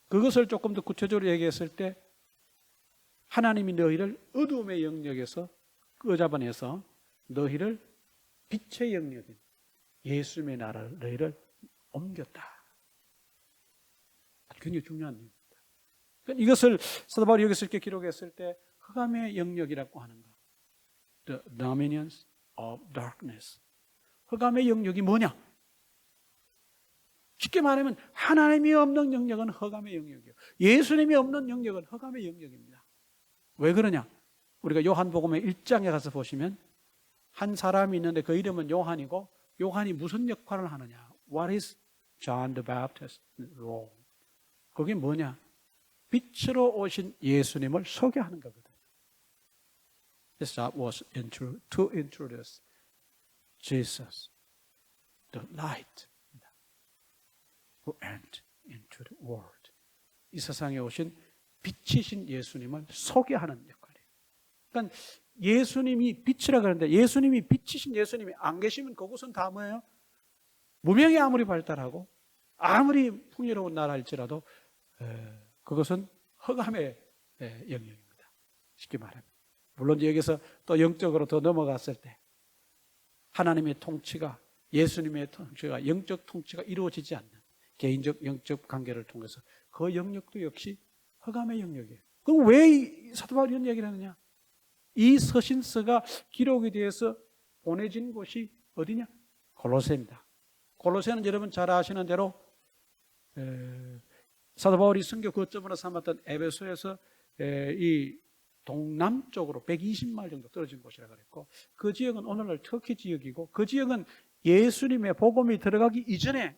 그것을 조금 더 구체적으로 얘기했을 때, 하나님이 너희를 어둠의 영역에서 끄잡아내서 너희를 빛의 영역인 예수님의 나라를 너희를 옮겼다. 굉장히 중요한 얘기입니다. 그러니까 이것을 사도 바울이 여기서 이렇게 기록했을 때 흑암의 영역이라고 하는 거, The dominions of darkness. 흑암의 영역이 뭐냐? 쉽게 말하면 하나님이 없는 영역은 흑암의 영역이에요. 예수님이 없는 영역은 흑암의 영역입니다. 왜 그러냐? 우리가 요한복음의 1장에 가서 보시면 한 사람이 있는데 그 이름은 요한이고, 요한이 무슨 역할을 하느냐? What is John the Baptist's role? 그게 뭐냐? 빛으로 오신 예수님을 소개하는 거거든요. This job was to introduce Jesus, the light who entered into the world. 이 세상에 오신 빛이신 예수님을 소개하는 역할이에요. 그러니까 예수님이 빛이라 그러는데, 예수님이 빛이신 예수님이 안 계시면 그곳은 다 뭐예요? 문명이 아무리 발달하고 아무리 풍요로운 나라일지라도 그것은 흑암의 영역입니다. 쉽게 말하면. 물론 여기서 또 영적으로 더 넘어갔을 때 하나님의 통치가, 예수님의 통치가, 영적 통치가 이루어지지 않는 개인적 영적 관계를 통해서 그 영역도 역시 흑암의 영역이에요. 그럼 왜 사도 바울이 이런 얘기를 하느냐? 이 서신서가 기록이 되어서 보내진 곳이 어디냐? 골로새입니다. 골로새는 여러분 잘 아시는 대로 사도 바울이 선교 거점으로 삼았던 에베소에서 이 동남쪽으로 120마일 정도 떨어진 곳이라고 그랬고, 그 지역은 오늘날 터키 지역이고, 그 지역은 예수님의 복음이 들어가기 이전에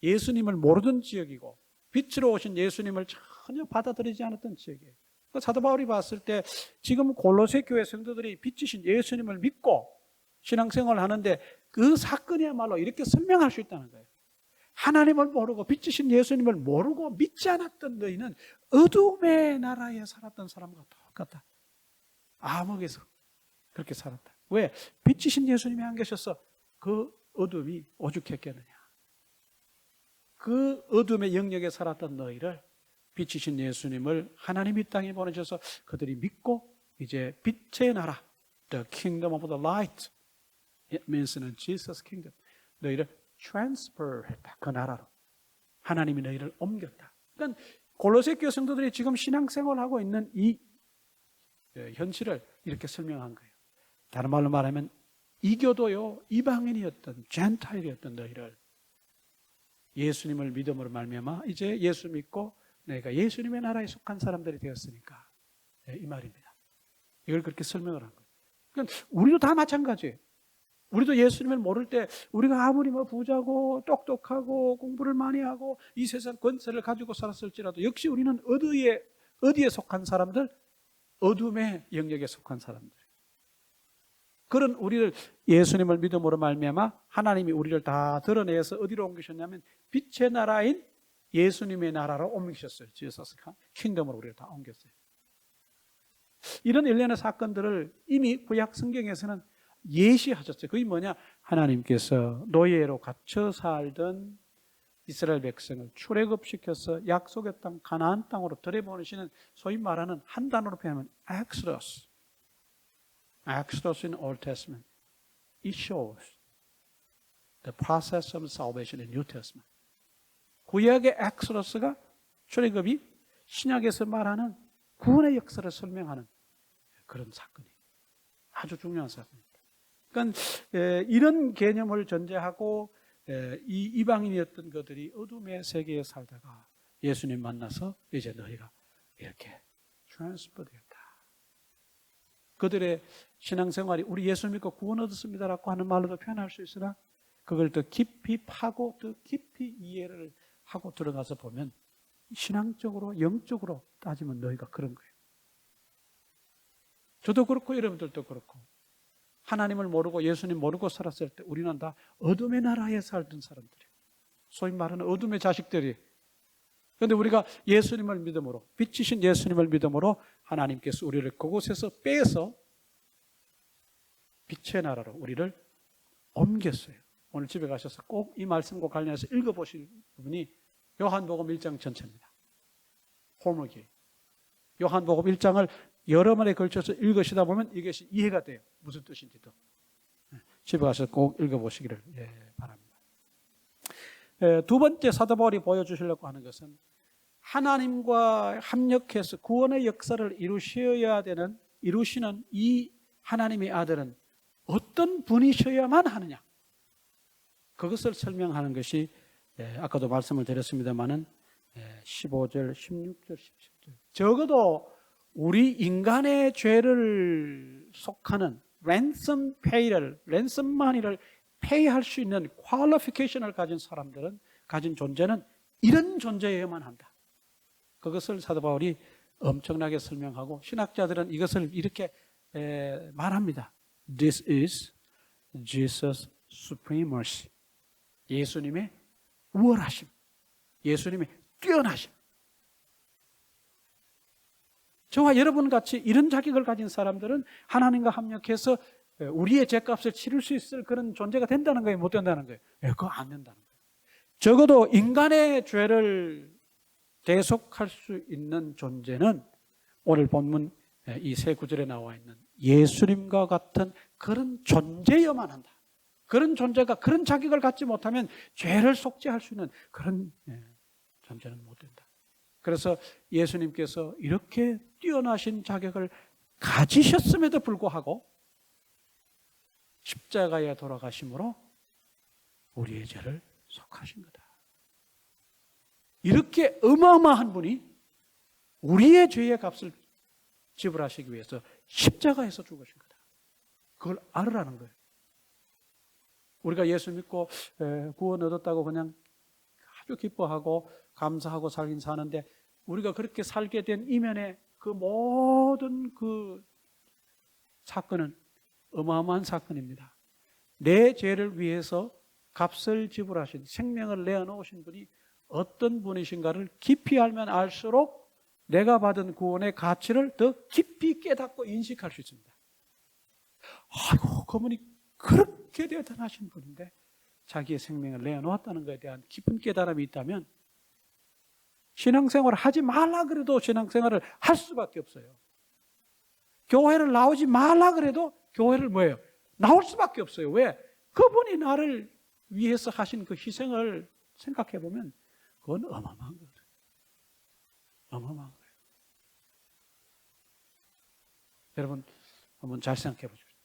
예수님을 모르던 지역이고, 빛으로 오신 예수님을 전혀 받아들이지 않았던 지역이에요. 사도 바울이 봤을 때 지금 골로새 교회 성도들이 빛이신 예수님을 믿고 신앙생활을 하는데, 그 사건이야말로 이렇게 설명할 수 있다는 거예요. 하나님을 모르고 빛이신 예수님을 모르고 믿지 않았던 너희는 어둠의 나라에 살았던 사람과 똑같다. 암흑에서 그렇게 살았다. 왜? 빛이신 예수님이 안 계셔서 그 어둠이 오죽했겠느냐. 그 어둠의 영역에 살았던 너희를 빛이신 예수님을 하나님이 땅에 보내셔서 그들이 믿고 이제 빛의 나라, the kingdom of the light, it means Jesus kingdom, 너희를 transfer했다. 그 나라로 하나님이 너희를 옮겼다. 그러니까 골로새 교회 성도들이 지금 신앙생활하고 있는 이 현실을 이렇게 설명한 거예요. 다른 말로 말하면 이교도요, 이방인이었던 젠타일이었던 너희를 예수님을 믿음으로 말미암아 이제 예수 믿고 내가 예수님의 나라에 속한 사람들이 되었으니까, 이 말입니다. 이걸 그렇게 설명을 한 거예요. 그러니까 우리도 다 마찬가지예요. 우리도 예수님을 모를 때 우리가 아무리 뭐 부자고 똑똑하고 공부를 많이 하고 이 세상 권세를 가지고 살았을지라도 역시 우리는 어디에 속한 사람들? 어둠의 영역에 속한 사람들. 그런 우리를 예수님을 믿음으로 말미암아 하나님이 우리를 다 드러내서 어디로 옮기셨냐면 빛의 나라인 예수님의 나라로 옮기셨어요. Jesus 킹덤으로 우리를 다 옮겼어요. 이런 일련의 사건들을 이미 구약 성경에서는 예시하셨어요. 그게 뭐냐? 하나님께서 노예로 갇혀 살던 이스라엘 백성을 출애굽시켜서 약속의 땅 가나안 땅으로 들여보내시는, 소위 말하는 한 단어로 표현하면 Exodus. Exodus in Old Testament. It shows the process of salvation in New Testament. 구약의 Exodus가 출애굽이 신약에서 말하는 구원의 역사를 설명하는 그런 사건이에요. 아주 중요한 사건입니다. 그러니까 이런 개념을 전제하고 이 이방인이었던 그들이 어둠의 세계에 살다가 예수님 만나서 이제 너희가 이렇게 트랜스퍼 되었다. 그들의 신앙생활이 우리 예수 믿고 구원 얻었습니다라고 하는 말로도 표현할 수 있으나, 그걸 더 깊이 파고 더 깊이 이해를 하고 들어가서 보면 신앙적으로 영적으로 따지면 너희가 그런 거예요. 저도 그렇고 여러분들도 그렇고 하나님을 모르고 예수님 모르고 살았을 때 우리는 다 어둠의 나라에 살던 사람들이에요. 소위 말하는 어둠의 자식들이. 그런데 우리가 예수님을 믿음으로, 빛이신 예수님을 믿음으로 하나님께서 우리를 그곳에서 빼서 빛의 나라로 우리를 옮겼어요. 오늘 집에 가셔서 꼭 이 말씀과 관련해서 읽어보실 부분이 요한복음 1장 전체입니다. 홈워크예요. 요한복음 1장을 여러 번에 걸쳐서 읽으시다 보면 이것이 이해가 돼요. 무슨 뜻인지도. 집에 가서 꼭 읽어보시기를 바랍니다. 두 번째 사도 바울이 보여주시려고 하는 것은 하나님과 합력해서 구원의 역사를 이루시는 이 하나님의 아들은 어떤 분이셔야만 하느냐. 그것을 설명하는 것이 아까도 말씀을 드렸습니다마는 15절, 16절, 17절. 적어도 우리 인간의 죄를 속하는 랜섬 마니를 페이할 수 있는 퀄리피케이션을 가진 사람들은, 가진 존재는 이런 존재여야만 한다. 그것을 사도 바울이 엄청나게 설명하고, 신학자들은 이것을 이렇게 말합니다. This is Jesus' supremacy. 예수님의 우월하심, 예수님의 뛰어나심. 저와 여러분 같이 이런 자격을 가진 사람들은 하나님과 합력해서 우리의 죄값을 치를 수 있을 그런 존재가 된다는 거예요? 못 된다는 거예요? 그거 안 된다는 거예요. 적어도 인간의 죄를 대속할 수 있는 존재는 오늘 본문 이 세 구절에 나와 있는 예수님과 같은 그런 존재여만 한다. 그런 존재가 그런 자격을 갖지 못하면 죄를 속죄할 수 있는 그런 존재는 못 된다. 그래서 예수님께서 이렇게 뛰어나신 자격을 가지셨음에도 불구하고 십자가에 돌아가심으로 우리의 죄를 속하신 거다. 이렇게 어마어마한 분이 우리의 죄의 값을 지불하시기 위해서 십자가에서 죽으신 거다. 그걸 알으라는 거예요. 우리가 예수 믿고 구원 얻었다고 그냥 아주 기뻐하고 감사하고 살긴 사는데, 우리가 그렇게 살게 된 이면에 그 모든 그 사건은 어마어마한 사건입니다. 내 죄를 위해서 값을 지불하신, 생명을 내어놓으신 분이 어떤 분이신가를 깊이 알면 알수록 내가 받은 구원의 가치를 더 깊이 깨닫고 인식할 수 있습니다. 아이고, 그분이 그렇게 대단하신 분인데 자기의 생명을 내어놓았다는 것에 대한 깊은 깨달음이 있다면 신앙생활을 하지 말라 그래도 신앙생활을 할 수밖에 없어요. 교회를 나오지 말라 그래도 교회를 뭐예요? 나올 수밖에 없어요. 왜? 그분이 나를 위해서 하신 그 희생을 생각해 보면 그건 어마어마한 거예요. 어마어마한 거예요. 여러분 한번 잘 생각해 보십시오.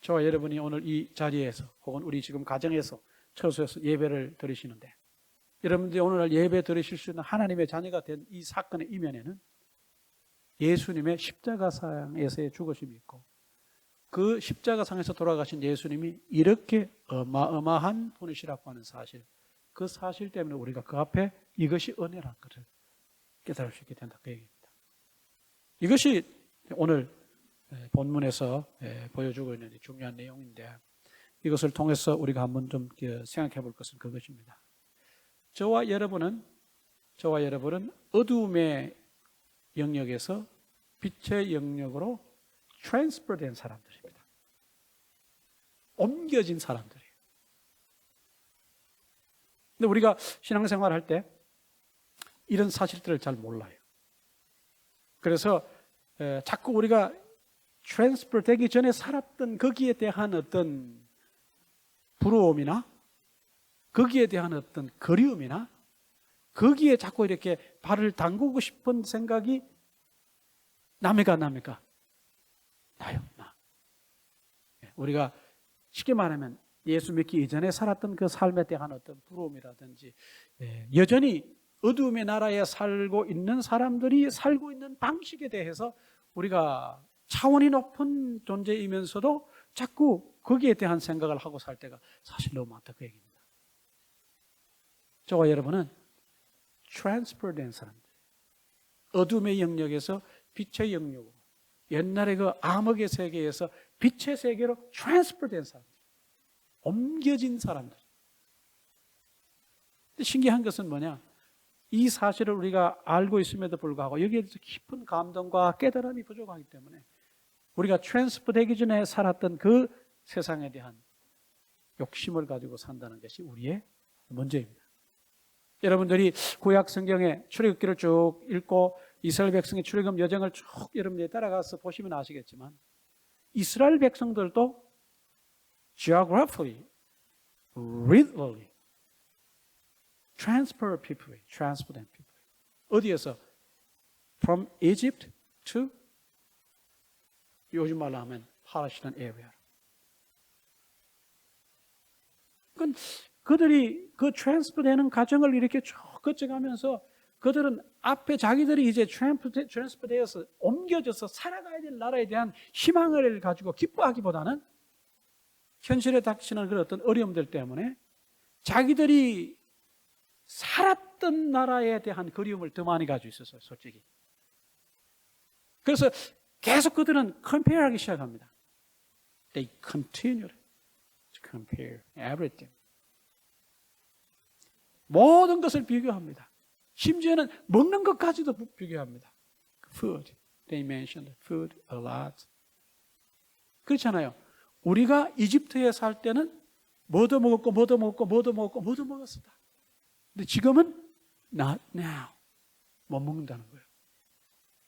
저와 여러분이 오늘 이 자리에서 혹은 우리 지금 가정에서 처소에서 예배를 드리시는데, 여러분들이 오늘날 예배 드리실 수 있는 하나님의 자녀가 된 이 사건의 이면에는 예수님의 십자가상에서의 죽으심이 있고, 그 십자가상에서 돌아가신 예수님이 이렇게 어마어마한 분이시라고 하는 사실, 그 사실 때문에 우리가 그 앞에 이것이 은혜라는 것을 깨달을 수 있게 된다, 그 얘기입니다. 이것이 오늘 본문에서 보여주고 있는 중요한 내용인데, 이것을 통해서 우리가 한번 좀 생각해 볼 것은 그것입니다. 저와 여러분은 어두움의 영역에서 빛의 영역으로 트랜스퍼된 사람들입니다. 옮겨진 사람들이에요. 근데 우리가 신앙생활 할 때 이런 사실들을 잘 몰라요. 그래서 자꾸 우리가 트랜스퍼 되기 전에 살았던 거기에 대한 어떤 부러움이나 거기에 대한 어떤 그리움이나 거기에 자꾸 이렇게 발을 담그고 싶은 생각이 남이가 나요. 나. 우리가 쉽게 말하면 예수 믿기 이전에 살았던 그 삶에 대한 어떤 부러움이라든지, 여전히 어두움의 나라에 살고 있는 사람들이 살고 있는 방식에 대해서 우리가 차원이 높은 존재이면서도 자꾸 거기에 대한 생각을 하고 살 때가 사실 너무 많다, 그 얘기입니다. 저와 여러분은 트랜스퍼된 사람들, 어둠의 영역에서 빛의 영역으로, 옛날에 그 암흑의 세계에서 빛의 세계로 트랜스퍼된 사람들, 옮겨진 사람들. 근데 신기한 것은 뭐냐? 이 사실을 우리가 알고 있음에도 불구하고 여기에 대해서 깊은 감동과 깨달음이 부족하기 때문에 우리가 트랜스퍼 되기 전에 살았던 그 세상에 대한 욕심을 가지고 산다는 것이 우리의 문제입니다. 여러분들이 구약 성경의 출애굽기를 쭉 읽고 이스라엘 백성의 출애굽 여정을 쭉 여러분들이 따라가서 보시면 아시겠지만, 이스라엘 백성들도 geographically, literally transfer people. 어디에서? From Egypt to, 요즘 말로 하면 Palestine area. 그들이 그 트랜스퍼 되는 과정을 이렇게 쭉 거쳐가면서 그들은 앞에 자기들이 이제 트랜스퍼 되어서 옮겨져서 살아가야 될 나라에 대한 희망을 가지고 기뻐하기보다는 현실에 닥치는 그런 어떤 어려움들 때문에 자기들이 살았던 나라에 대한 그리움을 더 많이 가지고 있었어요, 솔직히. 그래서 계속 그들은 compare하기 시작합니다. They continued to compare everything. 모든 것을 비교합니다. 심지어는 먹는 것까지도 비교합니다. Food, they mentioned food a lot. 그렇잖아요. 우리가 이집트에 살 때는 뭐도 먹었고 먹었었다. 근데 지금은 not now. 못 먹는다는 거예요.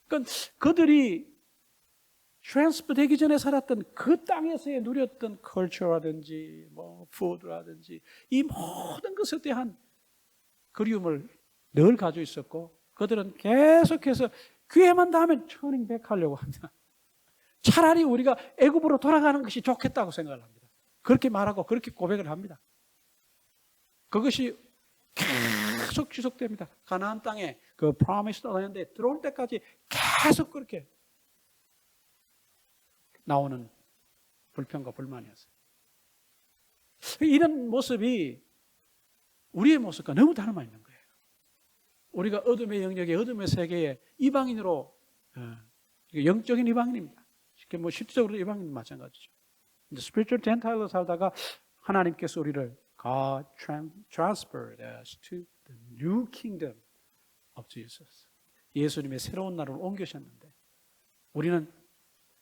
그러니까 그들이 트랜스퍼 되기 전에 살았던 그 땅에서의 누렸던 컬처라든지 푸드라든지 이 모든 것에 대한 그리움을 늘 가지고 있었고, 그들은 계속해서 기회만 닿으면 turning back 하려고 합니다. 차라리 우리가 애굽으로 돌아가는 것이 좋겠다고 생각을 합니다. 그렇게 말하고 그렇게 고백을 합니다. 그것이 계속 지속됩니다. 가나안 땅에 그 프로미스드 랜드에 들어올 때까지 계속 그렇게 나오는 불평과 불만이었어요. 이런 모습이 우리의 모습과 너무 닮아 있는 거예요. 우리가 어둠의 영역에 어둠의 세계에 이방인으로 영적인 이방인입니다. 쉽게 실질적으로 이방인 마찬가지죠. spiritual Gentile로 살다가 하나님께서 우리를 God transferred us to the new kingdom of Jesus. 예수님의 새로운 나라로 옮기셨는데 우리는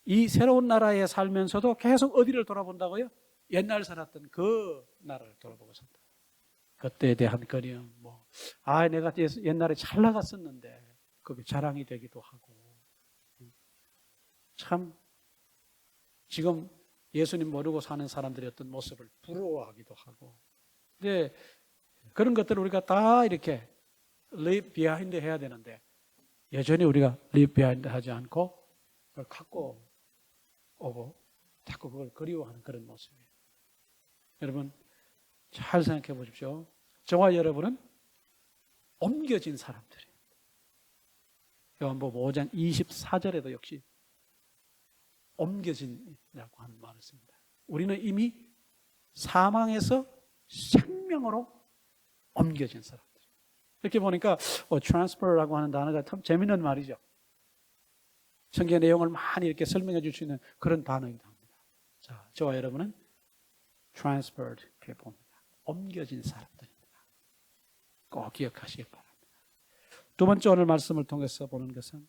이 새로운 나라에 살면서도 계속 어디를 돌아본다고요? 옛날 살았던 그 나라를 돌아보고 산다. 그때에 대한 그리움, 내가 옛날에 잘 나갔었는데 그게 자랑이 되기도 하고, 참 지금 예수님 모르고 사는 사람들의 어떤 모습을 부러워하기도 하고, 근데 그런 것들을 우리가 다 이렇게 leave behind 해야 되는데 여전히 우리가 leave behind 하지 않고 그걸 갖고 오고 자꾸 그걸 그리워하는 그런 모습이에요. 여러분 잘 생각해 보십시오. 저와 여러분은 옮겨진 사람들이에요. 요한복음 5장 24절에도 역시 옮겨진이라고 하는 말을 씁니다. 우리는 이미 사망에서 생명으로 옮겨진 사람들. 이렇게 보니까 transfer라고 하는 단어가 참 재미있는 말이죠. 성경의 내용을 많이 이렇게 설명해 줄 수 있는 그런 단어이기도 합니다. 자, 저와 여러분은 transferred people입니다. 옮겨진 사람들입니다. 꼭 기억하시기 바랍니다. 두 번째 오늘 말씀을 통해서 보는 것은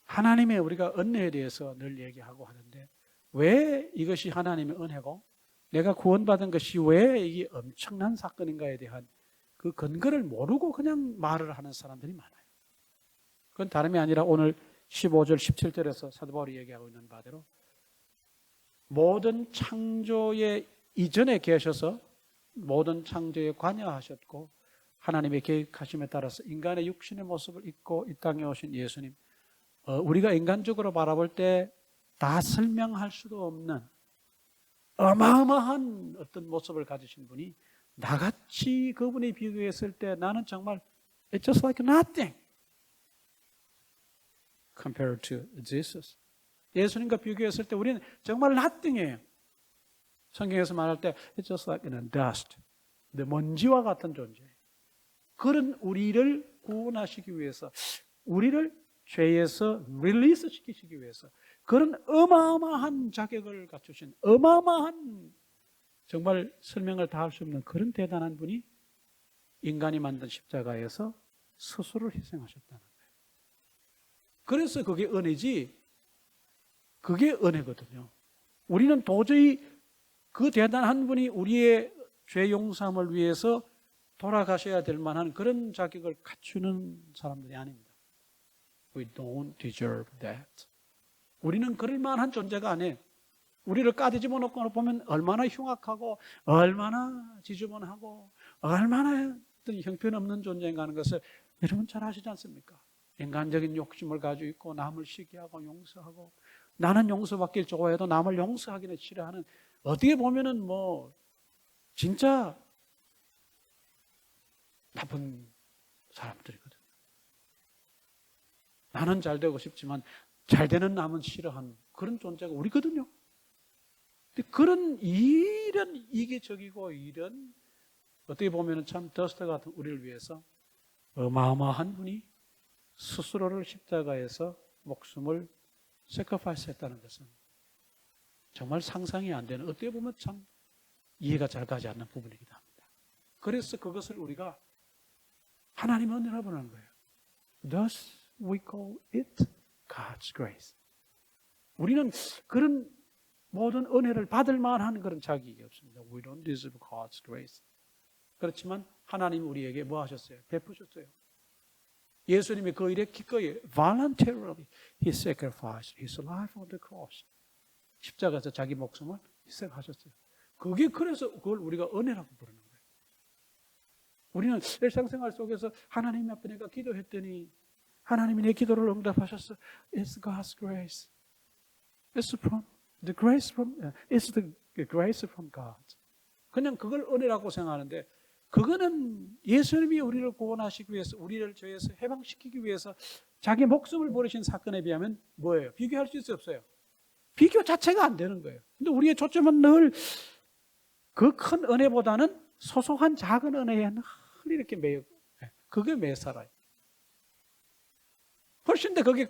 하나님의 우리가 은혜에 대해서 늘 얘기하고 하는데 왜 이것이 하나님의 은혜고 내가 구원받은 것이 왜 이게 엄청난 사건인가에 대한 그 근거를 모르고 그냥 말을 하는 사람들이 많아요. 그건 다름이 아니라 오늘 15절 17절에서 사도 바울이 얘기하고 있는 바대로 모든 창조의 이전에 계셔서 모든 창조에 관여하셨고 하나님의 계획하심에 따라서 인간의 육신의 모습을 입고 이 땅에 오신 예수님, 우리가 인간적으로 바라볼 때 다 설명할 수도 없는 어마어마한 어떤 모습을 가지신 분이 나같이 그분이 비교했을 때 나는 정말 It's just like nothing compared to Jesus. 예수님과 비교했을 때 우리는 정말 nothing이에요. 성경에서 말할 때 It's just like in a dust. 먼지와 같은 존재예요. 그런 우리를 구원하시기 위해서 우리를 죄에서 릴리스 시키시기 위해서 그런 어마어마한 자격을 갖추신 어마어마한 정말 설명을 다 할 수 없는 그런 대단한 분이 인간이 만든 십자가에서 스스로를 희생하셨다는 거예요. 그래서 그게 은혜지 그게 은혜거든요. 우리는 도저히 그 대단한 분이 우리의 죄 용서함을 위해서 돌아가셔야 될 만한 그런 자격을 갖추는 사람들이 아닙니다. We don't deserve that. 우리는 그럴 만한 존재가 아니에요. 우리를 까뒤집어 놓고 보면 얼마나 흉악하고 얼마나 지저분하고 얼마나 어떤 형편없는 존재인가 하는 것을 여러분 잘 아시지 않습니까? 인간적인 욕심을 가지고 있고 남을 시기하고 용서하고 나는 용서받길 좋아해도 남을 용서하기는 싫어하는 어떻게 보면은 진짜 나쁜 사람들이거든요. 나는 잘 되고 싶지만 잘 되는 남은 싫어하는 그런 존재가 우리거든요. 근데 그런 이런 이기적이고 이런 어떻게 보면 참 더스트 같은 우리를 위해서 어마어마한 분이 스스로를 십자가에서 목숨을 sacrifice 했다는 것은 정말 상상이 안 되는 어떻게 보면 참 이해가 잘 가지 않는 부분이기도 합니다. 그래서 그것을 우리가 하나님의 은혜라고 하는 거예요. Thus we call it God's grace. 우리는 그런 모든 은혜를 받을 만한 그런 자격이 없습니다. We don't deserve God's grace. 그렇지만 하나님 우리에게 뭐 하셨어요? 베푸셨어요. 예수님이 그 일에 기꺼이 voluntarily He sacrificed His life on the cross. 십자가에서 자기 목숨을 희생하셨어요. 그게 그래서 그걸 우리가 은혜라고 부르는 거예요. 우리는 일상생활 속에서 하나님 앞에 내가 기도했더니 하나님이 내 기도를 응답하셨어. It's God's grace. It's from the grace from. It's the grace from God. 그냥 그걸 은혜라고 생각하는데 그거는 예수님이 우리를 구원하시기 위해서 우리를 죄에서 해방시키기 위해서 자기 목숨을 버리신 사건에 비하면 뭐예요? 비교할 수 있어요, 없어요? 비교 자체가 안 되는 거예요. 근데 우리의 초점은 늘 그 큰 은혜보다는 소소한 작은 은혜에 늘 이렇게 매여, 그게 매여 살아요. 훨씬 더 그게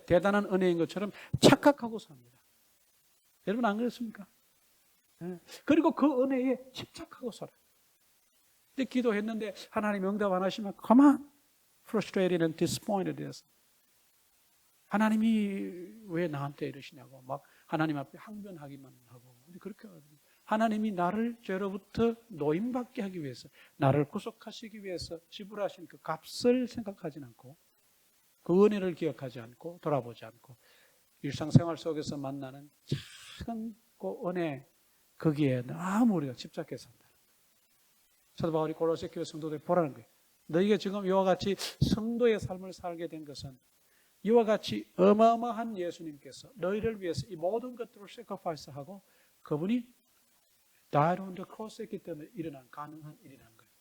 대단한 은혜인 것처럼 착각하고 삽니다. 여러분 안 그렇습니까? 그리고 그 은혜에 집착하고 살아요. 근데 기도했는데 하나님 응답 안 하시면 가만 frustrated and disappointed 해서 하나님이 왜 나한테 이러시냐고 막 하나님 앞에 항변하기만 하고 그렇게 하거든요. 하나님이 나를 죄로부터 노임받게 하기 위해서 나를 구속하시기 위해서 지불하신 그 값을 생각하지 않고 그 은혜를 기억하지 않고 돌아보지 않고 일상생활 속에서 만나는 작은 그 은혜 거기에 너무 우리가 집착해서 산다. 사도 바울이 골로새 교회 성도들 보라는 거예요. 너희가 지금 이와 같이 성도의 삶을 살게 된 것은 이와 같이 어마어마한 예수님께서 너희를 위해서 이 모든 것들을 sacrifice하고 그분이 died on the cross 했기 때문에 일어난 가능한 일이라는 거예요.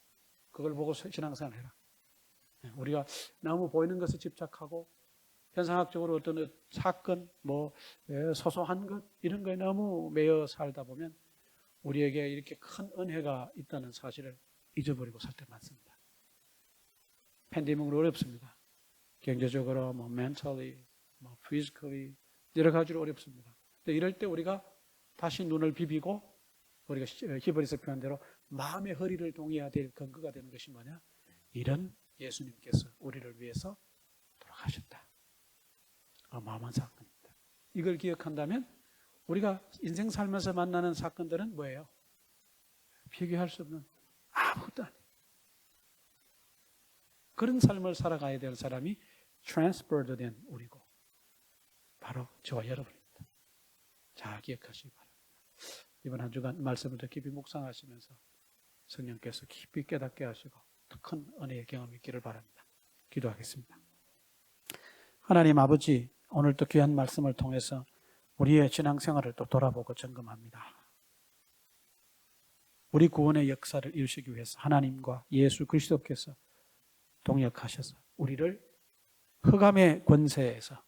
그걸 보고 신앙생활을 해라. 우리가 너무 보이는 것에 집착하고 현상학적으로 어떤 사건, 소소한 것 이런 거에 너무 매여 살다 보면 우리에게 이렇게 큰 은혜가 있다는 사실을 잊어버리고 살 때 많습니다. 팬데믹으로 어렵습니다. 경제적으로, mentally, physically 여러 가지로 어렵습니다. 근데 이럴 때 우리가 다시 눈을 비비고 우리가 히브리서 표현한 대로 마음의 허리를 동여야 될 근거가 되는 것이 뭐냐? 이런 예수님께서 우리를 위해서 돌아가셨다. 어마어마한 사건입니다. 이걸 기억한다면 우리가 인생 살면서 만나는 사건들은 뭐예요? 비교할 수 없는 아무것도 아니에요. 그런 삶을 살아가야 될 사람이 transferred 된 우리고 바로 저와 여러분입니다. 잘 기억하시기 바랍니다. 이번 한 주간 말씀을 더 깊이 묵상하시면서 성령께서 깊이 깨닫게 하시고 더 큰 은혜의 경험이 있기를 바랍니다. 기도하겠습니다. 하나님 아버지, 오늘 또 귀한 말씀을 통해서 우리의 신앙생활을 또 돌아보고 점검합니다. 우리 구원의 역사를 이루시기 위해서 하나님과 예수 그리스도께서 동역하셔서 우리를 흑암의 권세에서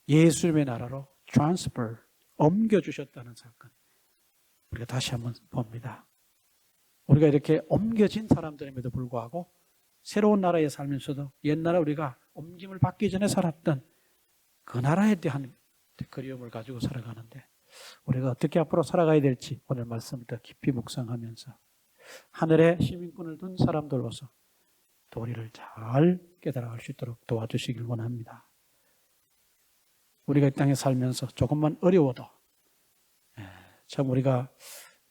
예수님의 나라로 transfer, 옮겨주셨다는 사건 우리가 다시 한번 봅니다. 우리가 이렇게 옮겨진 사람들임에도 불구하고 새로운 나라에 살면서도 옛날에 우리가 옮김을 받기 전에 살았던 그 나라에 대한 그리움을 가지고 살아가는데 우리가 어떻게 앞으로 살아가야 될지 오늘 말씀을 더 깊이 묵상하면서 하늘에 시민권을 둔 사람들로서 또 우리를 잘 깨달아갈 수 있도록 도와주시길 원합니다. 우리가 이 땅에 살면서 조금만 어려워도 참 우리가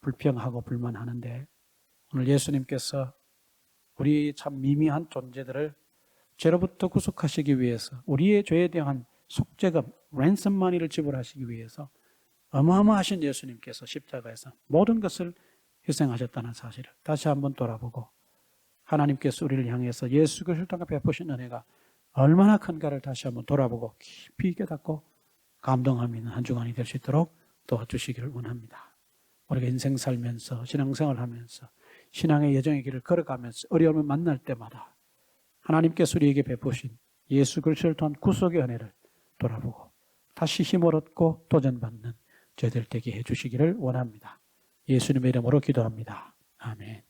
불평하고 불만하는데 오늘 예수님께서 우리 참 미미한 존재들을 죄로부터 구속하시기 위해서 우리의 죄에 대한 속죄금, 랜섬 마니를 지불하시기 위해서 어마어마하신 예수님께서 십자가에서 모든 것을 희생하셨다는 사실을 다시 한번 돌아보고 하나님께서 우리를 향해서 예수 그리스도를 통해 베푸신 은혜가 얼마나 큰가를 다시 한번 돌아보고 깊이 깨닫고 감동함이 있는 한 주간이 될 수 있도록 도와주시기를 원합니다. 우리가 인생 살면서 신앙생활 하면서 신앙의 여정의 길을 걸어가면서 어려움을 만날 때마다 하나님께서 우리에게 베푸신 예수 그리스도를 통한 구속의 은혜를 돌아보고 다시 힘을 얻고 도전받는 저희들 되게 해주시기를 원합니다. 예수님의 이름으로 기도합니다. 아멘.